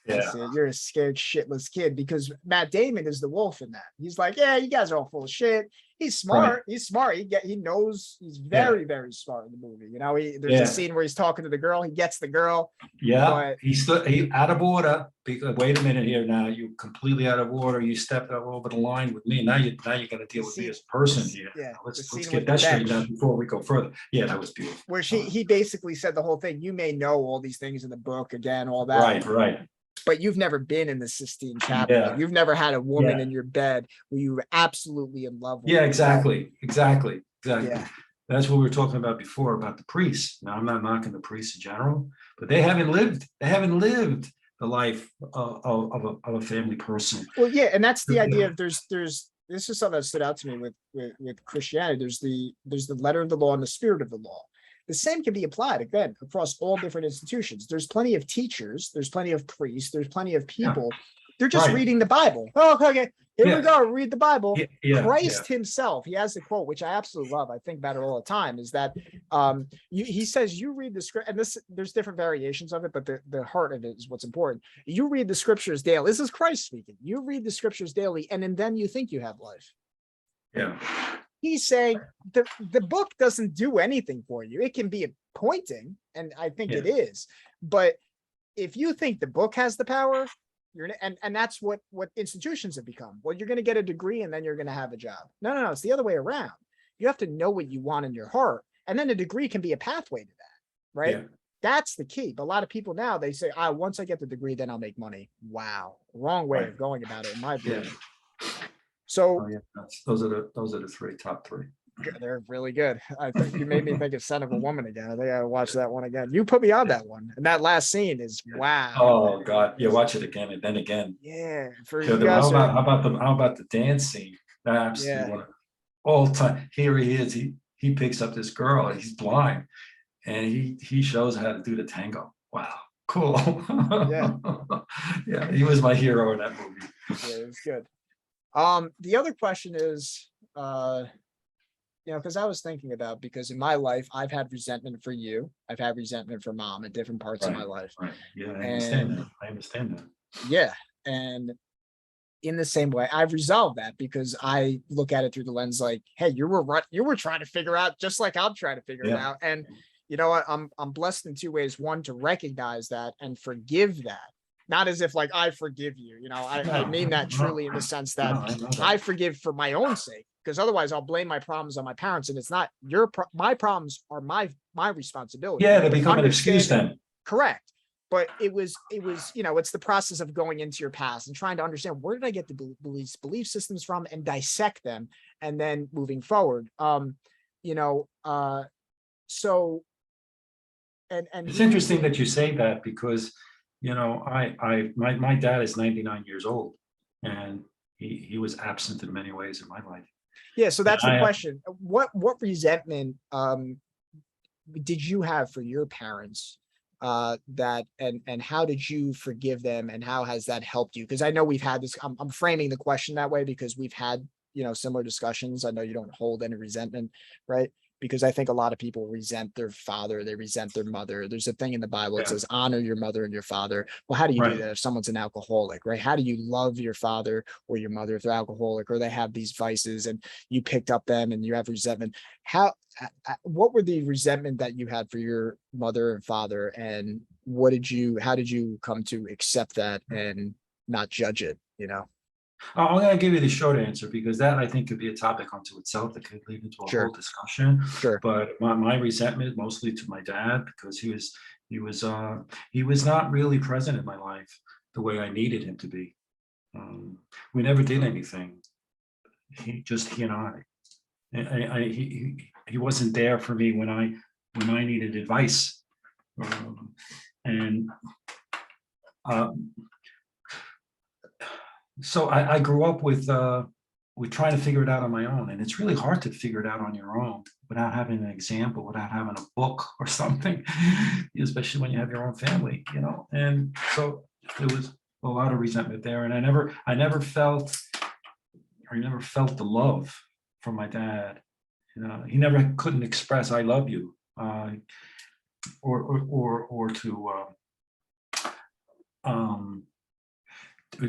Yeah. That's it. You're a scared shitless kid," because Matt Damon is the wolf in that. He's like, "Yeah, you guys are all full of shit." He's smart. Right. He's smart. He knows. He's very, very smart in the movie. There's a scene where he's talking to the girl. He gets the girl. Yeah, But he out of order. Because wait a minute here, now you're completely out of order. You stepped over the line with me. Now you're going to deal with me as a person here. Yeah, Let's scene get with that the straightened bench. out before we go further. Yeah, that was beautiful. Where he basically said the whole thing. You may know all these things in the book, again, all that. Right. But you've never been in the Sistine Chapel. Yeah. You've never had a woman Yeah. in your bed who you were absolutely in love with. Yeah, exactly. Yeah. That's what we were talking about before about the priests. Now, I'm not knocking the priests in general, but they haven't lived the life of a family person. Well, yeah, and that's the idea of there's this is something that stood out to me with Christianity. There's the letter of the law and the spirit of the law. The same can be applied again across all different institutions. There's plenty of teachers, there's plenty of priests, there's plenty of people. They're just Right. reading the Bible. Oh, okay. Here we go. Read the Bible. Christ himself, he has a quote, which I absolutely love. I think about it all the time, is that he says, you read the script, and there's different variations of it, but the heart of it is what's important. You read the scriptures daily. This is Christ speaking. You read the scriptures daily, and then you think you have life. Yeah. He's saying the book doesn't do anything for you. It can be pointing, and I think it is. But if you think the book has the power, and that's what institutions have become. Well, you're going to get a degree and then you're going to have a job. No, it's the other way around. You have to know what you want in your heart, and then a degree can be a pathway to that, right? Yeah. That's the key. But a lot of people now, they say, once I get the degree, then I'll make money. Wow, wrong way of going about it, in my opinion. So those are the top three. They're really good. I think you made me think of Son of a Woman again. I think I watch that one again. You put me on that one, and that last scene is wow. Oh God, yeah, watch it again and then again. Yeah, how about the dance scene? Absolutely, all time. Here he is. He picks up this girl. He's blind, and he shows how to do the tango. Wow, cool. Yeah, he was my hero in that movie. Yeah, it was good. The other question is, because I was thinking about, because in my life, I've had resentment for you. I've had resentment for Mom at different parts of my life. Right. Yeah, I understand that. Yeah. And in the same way, I've resolved that, because I look at it through the lens like, hey, you were trying to figure out just like I'm trying to figure it out. And you know what? I'm blessed in two ways. One, to recognize that and forgive that. Not as if like I forgive you, I mean that truly in the sense that I forgive for my own sake, because otherwise I'll blame my problems on my parents, and it's not my problems are my responsibility. Yeah, they become an excuse then. Correct. But it was, it's the process of going into your past and trying to understand, where did I get the belief systems from, and dissect them, and then moving forward. So it's interesting that you say that, because my dad is 99 years old, and he was absent in many ways in my life. Yeah, so that's the question. What resentment did you have for your parents, and how did you forgive them, and how has that helped you? Because I know we've had this, I'm framing the question that way because we've had similar discussions. I know you don't hold any resentment, right? Because I think a lot of people resent their father, they resent their mother. There's a thing in the Bible that says, honor your mother and your father. Well, how do you do that if someone's an alcoholic, right? How do you love your father or your mother if they're alcoholic, or they have these vices and you picked up them and you have resentment? What were the resentment that you had for your mother and father, and how did you come to accept that and not judge it? you know? I'm gonna give you the short answer because that I think could be a topic unto itself that could lead into a Sure. whole discussion. Sure. But my resentment mostly to my dad because he was not really present in my life the way I needed him to be. We never did anything. He and I. He wasn't there for me when I needed advice. And so I grew up with trying to figure it out on my own, and it's really hard to figure it out on your own without having an example, without having a book or something, especially when you have your own family, you know. And so there was a lot of resentment there, and I never felt the love from my dad. You know, he never couldn't express "I love you," or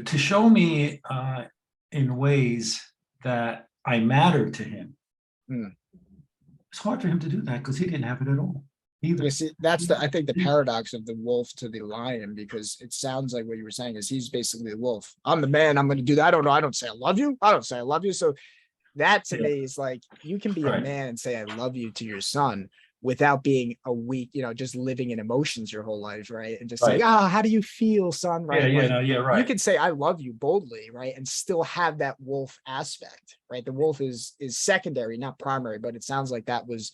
to show me in ways that I mattered to him. Hmm. It's hard for him to do that because he didn't have it at all either. You see, that's I think the paradox of the wolf to the lion, because it sounds like what you were saying is he's basically the wolf. I'm the man, I'm going to do that. I don't know. I don't say I love you. I don't say I love you. So that to Yeah. me is like, you can be a Right. man and say I love you to your son without being a weak, just living in emotions your whole life, right? And just saying, Right. how do you feel, son? Right? Yeah, Like, no, yeah, you right. can say I love you boldly, right? And still have that wolf aspect, right? The wolf is secondary, not primary, but it sounds like that was,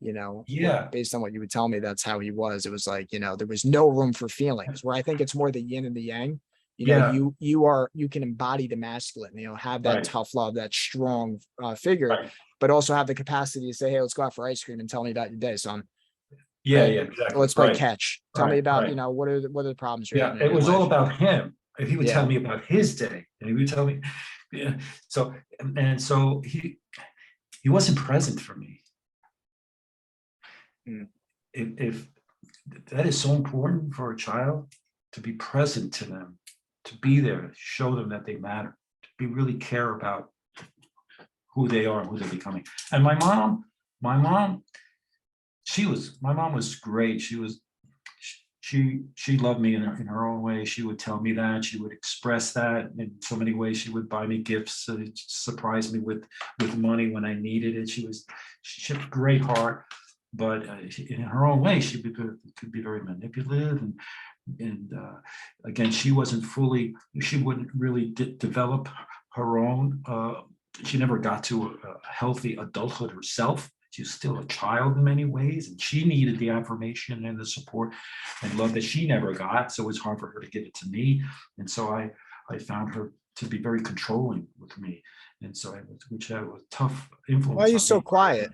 Yeah, based on what you would tell me, that's how he was. It was like, there was no room for feelings, where I think it's more the yin and the yang. yeah, You can embody the masculine, have that right, tough love, that strong figure, right. but also have the capacity to say, hey, let's go out for ice cream and tell me about your day, son. Yeah, Right? yeah, exactly. Let's play Right, catch. Tell me right, about, right. what are the problems you're Yeah, having in it your was all life? about him. And he would Yeah. tell me about his day, and he would tell me, yeah. So and so he wasn't present for me. Mm. If that is so important for a child, to be present to them, to be there, to show them that they matter, to be really care about who they are and who they're becoming. And my mom, my mom was great. She loved me in her own way. She would tell me that. She would express that in so many ways. She would buy me gifts, surprise me with money when I needed it. She had a great heart, but in her own way, could be very manipulative, and again, she wouldn't really develop her own. She never got to a healthy adulthood herself. She's still a child in many ways, and she needed the affirmation and the support and love that she never got. So it was hard for her to give it to me. And so I found her to be very controlling with me. And so which had a tough influence. Why are you on so me. quiet?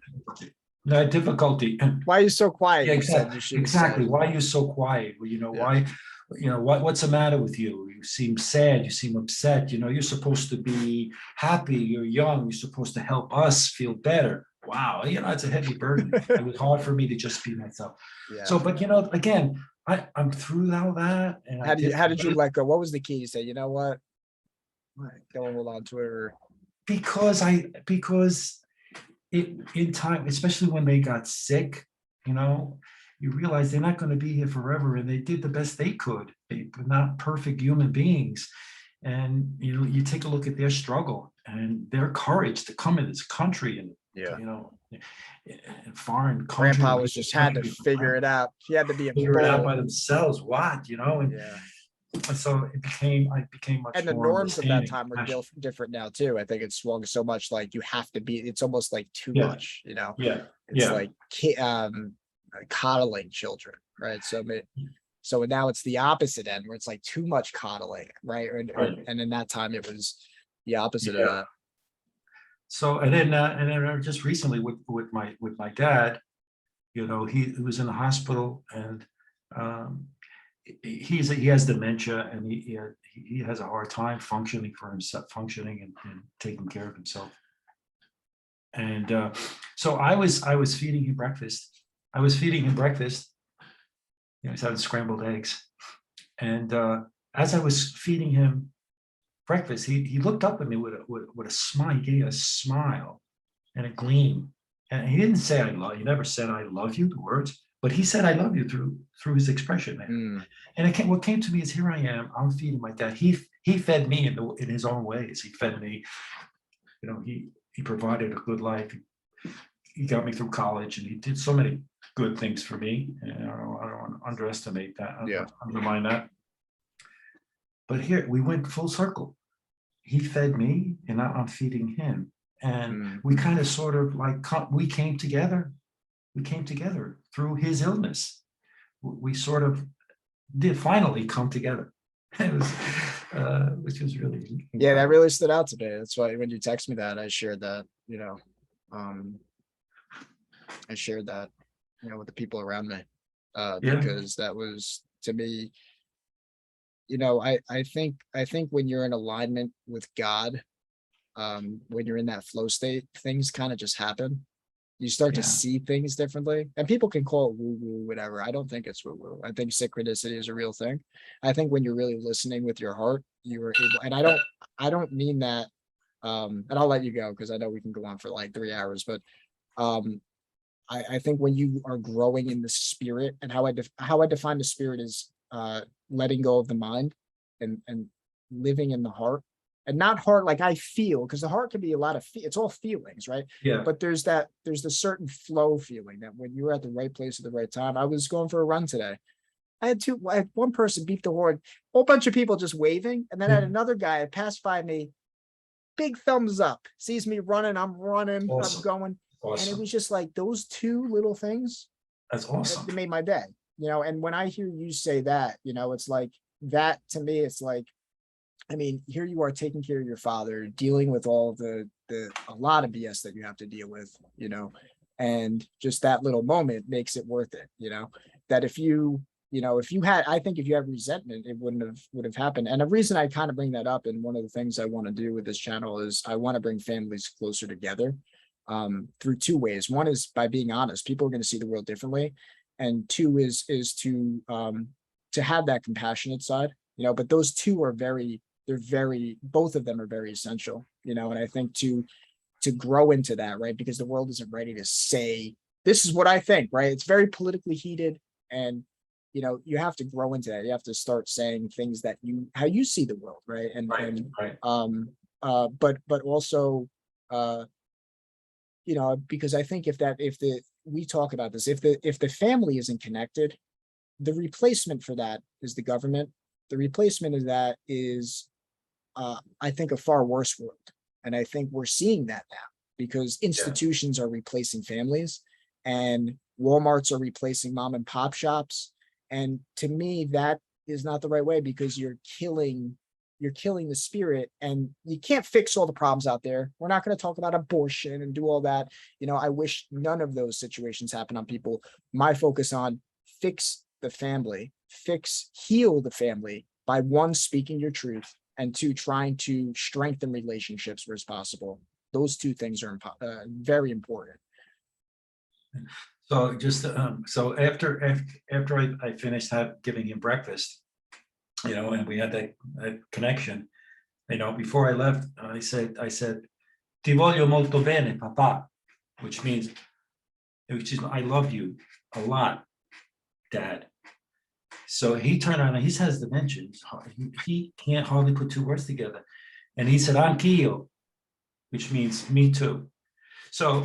Difficulty. Why are you so quiet? Yeah, You said you should exactly. say. Why are you so quiet? Well, Yeah. why, what's the matter with you? You seem sad, you seem upset, you're supposed to be happy, you're young, you're supposed to help us feel better. Wow, it's a heavy burden. It was hard for me to just be myself. Yeah. So, but again, I'm through all that. And How did you let go? What was the key? You say, you know what? Don't hold on to it. Or... because in time, especially when they got sick, you realize they're not going to be here forever, and they did the best they could. They're not perfect human beings. And you take a look at their struggle and their courage to come in this country and foreign country. Grandpa was just had to figure it out. He had to be figure it out by themselves. And yeah. So I became much. And the more norms of that time were understanding. different now too. I think it's swung so much like you have to be. It's almost like too Yeah. much. Yeah. It's like coddling children, right? So now it's the opposite end where it's like too much coddling, right? Right. And in that time it was the opposite of Yeah. that. So and then just recently with my dad, he was in the hospital, and he has dementia, and he has a hard time functioning and taking care of himself. And so I was feeding him breakfast. He's having scrambled eggs, and as I was feeding him breakfast, he looked up at me with a smile. He gave a smile and a gleam, and he didn't say "I love." He never said "I love you," the words, but he said, I love you through his expression, man. Mm, And what came to me is, here I am, I'm feeding my dad. He fed me in his own ways. He fed me, he provided a good life. He got me through college, and he did so many good things for me. And I don't want to underestimate that, yeah. undermine that. But here we went full circle. He fed me, and now I'm feeding him. And Mm. we kind of sort of like we came together. We came together through his illness. We sort of did finally come together. It was, which was really Yeah, that incredible. really stood out to me. That's why when you text me that, I shared that, I shared that, with the people around me. Yeah, Because that was to me, I think when you're in alignment with God, when you're in that flow state, things kind of just happen. You start to yeah, see things differently, and people can call it woo woo, whatever. I don't think it's woo woo. I think synchronicity is a real thing. I think when you're really listening with your heart, you are able, and I don't mean that. And I'll let you go because I know we can go on for like 3 hours, but um, I think when you are growing in the spirit, and how I define the spirit is letting go of the mind and living in the heart, and not heart like I feel, because the heart can be a lot of it's all feelings, right? yeah. But there's the certain flow feeling that when you're at the right place at the right time. I was going for a run today. I had one person beep the horn, whole bunch of people just waving, and then I had Yeah. another guy that passed by me, big thumbs up, sees me running, I'm running, I'm Awesome, going. And it awesome. was just like those two little things, That's it awesome. made my day. And when I hear you say that, it's like that to me, it's like, I mean, here you are taking care of your father, dealing with all a lot of BS that you have to deal with, and just that little moment makes it worth it, that if you had, I think if you had resentment, it would have happened. And the reason I kind of bring that up, and one of the things I want to do with this channel is I want to bring families closer together, through two ways. One is by being honest. People are going to see the world differently. And two is to have that compassionate side, but those two are both of them are very essential, and I think to grow into that, right? Because the world isn't ready to say, this is what I think, right? It's very politically heated, and you have to grow into that. You have to start saying things that how you see the world, right? And Right, and right. but also, uh because I think we talk about this, if the family isn't connected, the replacement for that is the government. The replacement of that is, I think, a far worse world. And I think we're seeing that now because Yeah, institutions are replacing families, and Walmarts are replacing mom and pop shops. And to me, that is not the right way, because you're killing the spirit, and you can't fix all the problems out there. We're not going to talk about abortion and do all that. I wish none of those situations happen on people. My focus on fix the family, heal the family by one, speaking your truth, and two, trying to strengthen relationships where it's possible. Those two things are very important. so just so after I finished giving him breakfast, and we had that connection, before I left, I said ti voglio molto bene, papà, which is I love you a lot, dad. So he turned around, and he has dementia. He can't hardly put two words together. And he said, anch'io, which means me too. So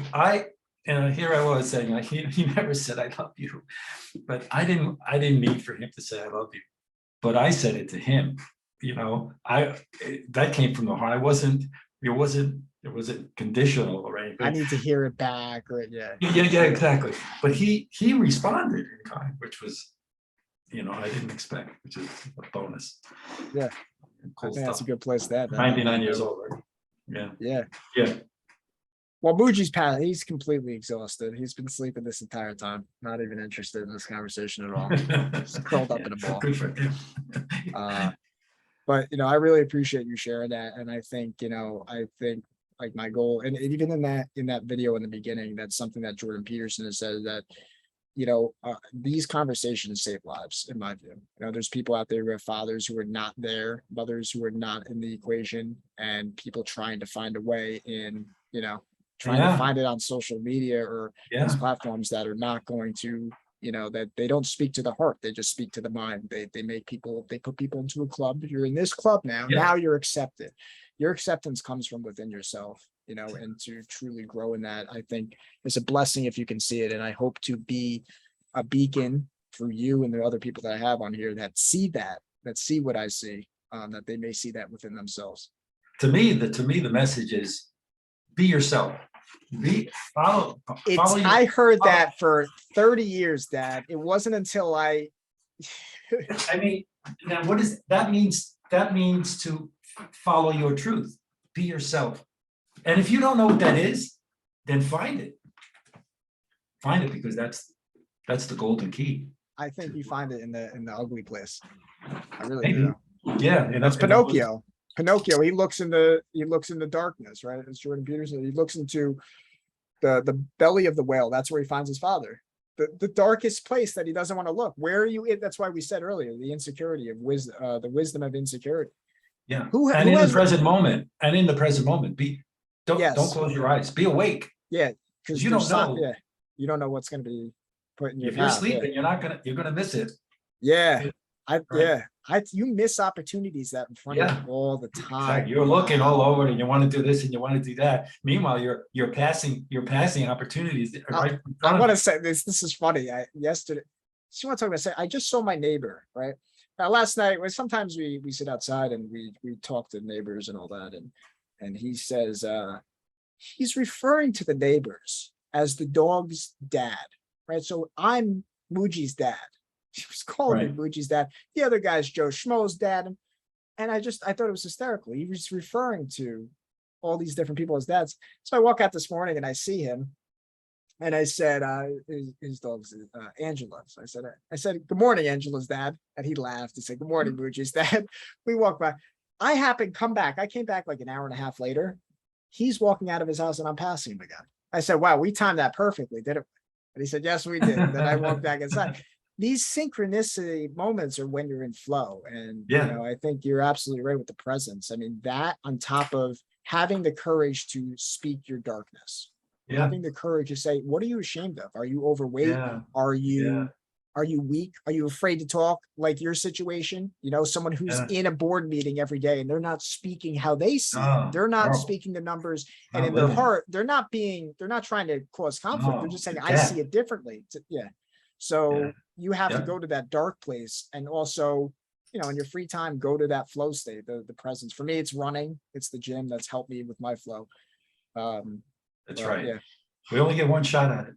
here I was saying, he never said I love you, but I didn't need for him to say I love you, but I said it to him. That came from the heart. It wasn't conditional or I anything. need to hear it back, or yeah. Yeah, exactly. But he responded in kind, which was, I didn't expect, which is a bonus. Yeah, I Cool think that's a stuff. good place to have that. 99 years old, right? Yeah, Yeah. yeah. Well, Muji's past, he's completely exhausted. He's been sleeping this entire time, not even interested in this conversation at all. Just curled up Yeah, in a ball. good for him. Uh, but I really appreciate you sharing that. And I think, like my goal, and even in that video in the beginning, that's something that Jordan Peterson has said, that these conversations save lives, in my view. There's people out there who have fathers who are not there, mothers who are not in the equation, and people trying to find a way trying to Yeah, find it on social media or these yeah, platforms that are not going to, you know, that they don't speak to the heart, they just speak to the mind. They make people, they put people into a club. You're in this club now. Yeah. Now you're accepted. Your acceptance comes from within yourself, you know, and to truly grow in that, I think it's a blessing if you can see it. And I hope to be a beacon for you and the other people that I have on here that see what I see, that they may see that within themselves. To me, the message is be yourself. Follow I heard that for 30 years, Dad. It wasn't until I mean, now what is that means? That means to follow your truth, be yourself. And if you don't know what that is, then find it. Find it, because that's the golden key. I think you find it in the ugly place. I really Maybe. do. Yeah, and That's Pinocchio. Pinocchio, he looks in the darkness, right? As Jordan Peterson, he looks into the belly of the whale. That's where he finds his father. The darkest place that he doesn't want to look. Where are you in? That's why we said earlier, the insecurity of wisdom, the wisdom of insecurity. Yeah. Who in the has present moment, don't Yes. close your eyes. Be awake. Yeah, because You don't know. Yeah, you don't know what's going to be put in your If you're path. sleeping, you're gonna miss it. Yeah, Right. you miss opportunities that in front of you all the It's time. like you're looking all over and you want to do this and you want to do that. Meanwhile, you're passing opportunities right in I front want of to say this. This is funny. Yesterday, just want to talk about. Say, I just saw my neighbor. Right now, last night. Sometimes we sit outside and we talk to neighbors and all that, and he says he's referring to the neighbors as the dog's dad. Right. So I'm Muji's dad. He was calling me Muji's dad. The other guy's Joe Schmo's dad. And I thought it was hysterical. He was referring to all these different people as dads. So I walk out this morning and I see him. And I said, his dog's Angela. So I said, good morning, Angela's dad. And he laughed. He said, good morning, Muji's dad. We walked by. Come back. I came back like an hour and a half later. He's walking out of his house and I'm passing him again. I said, wow, we timed that perfectly, didn't we? And he said, yes, we did. Then I walked back inside. These synchronicity moments are when you're in flow. And, you know, I think you're absolutely right with the presence. I mean, that on top of having the courage to speak your darkness, having the courage to say, what are you ashamed of? Are you overweight? Are you weak? Are you afraid to talk? Like your situation, you know, someone who's in a board meeting every day and they're not speaking how they see it. They're not speaking the numbers, and in their heart, they're not trying to cause conflict. They're just saying, I see it differently. So you have to go to that dark place, and also, you know, in your free time, go to that flow state, the presence. For me, it's running. It's the gym that's helped me with my flow. That's right. Yeah. We only get one shot at it.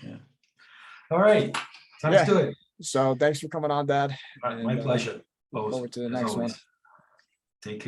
Yeah. All right. Sounds good. So thanks for coming on, Dad. My pleasure. Look forward to the next one. Take care.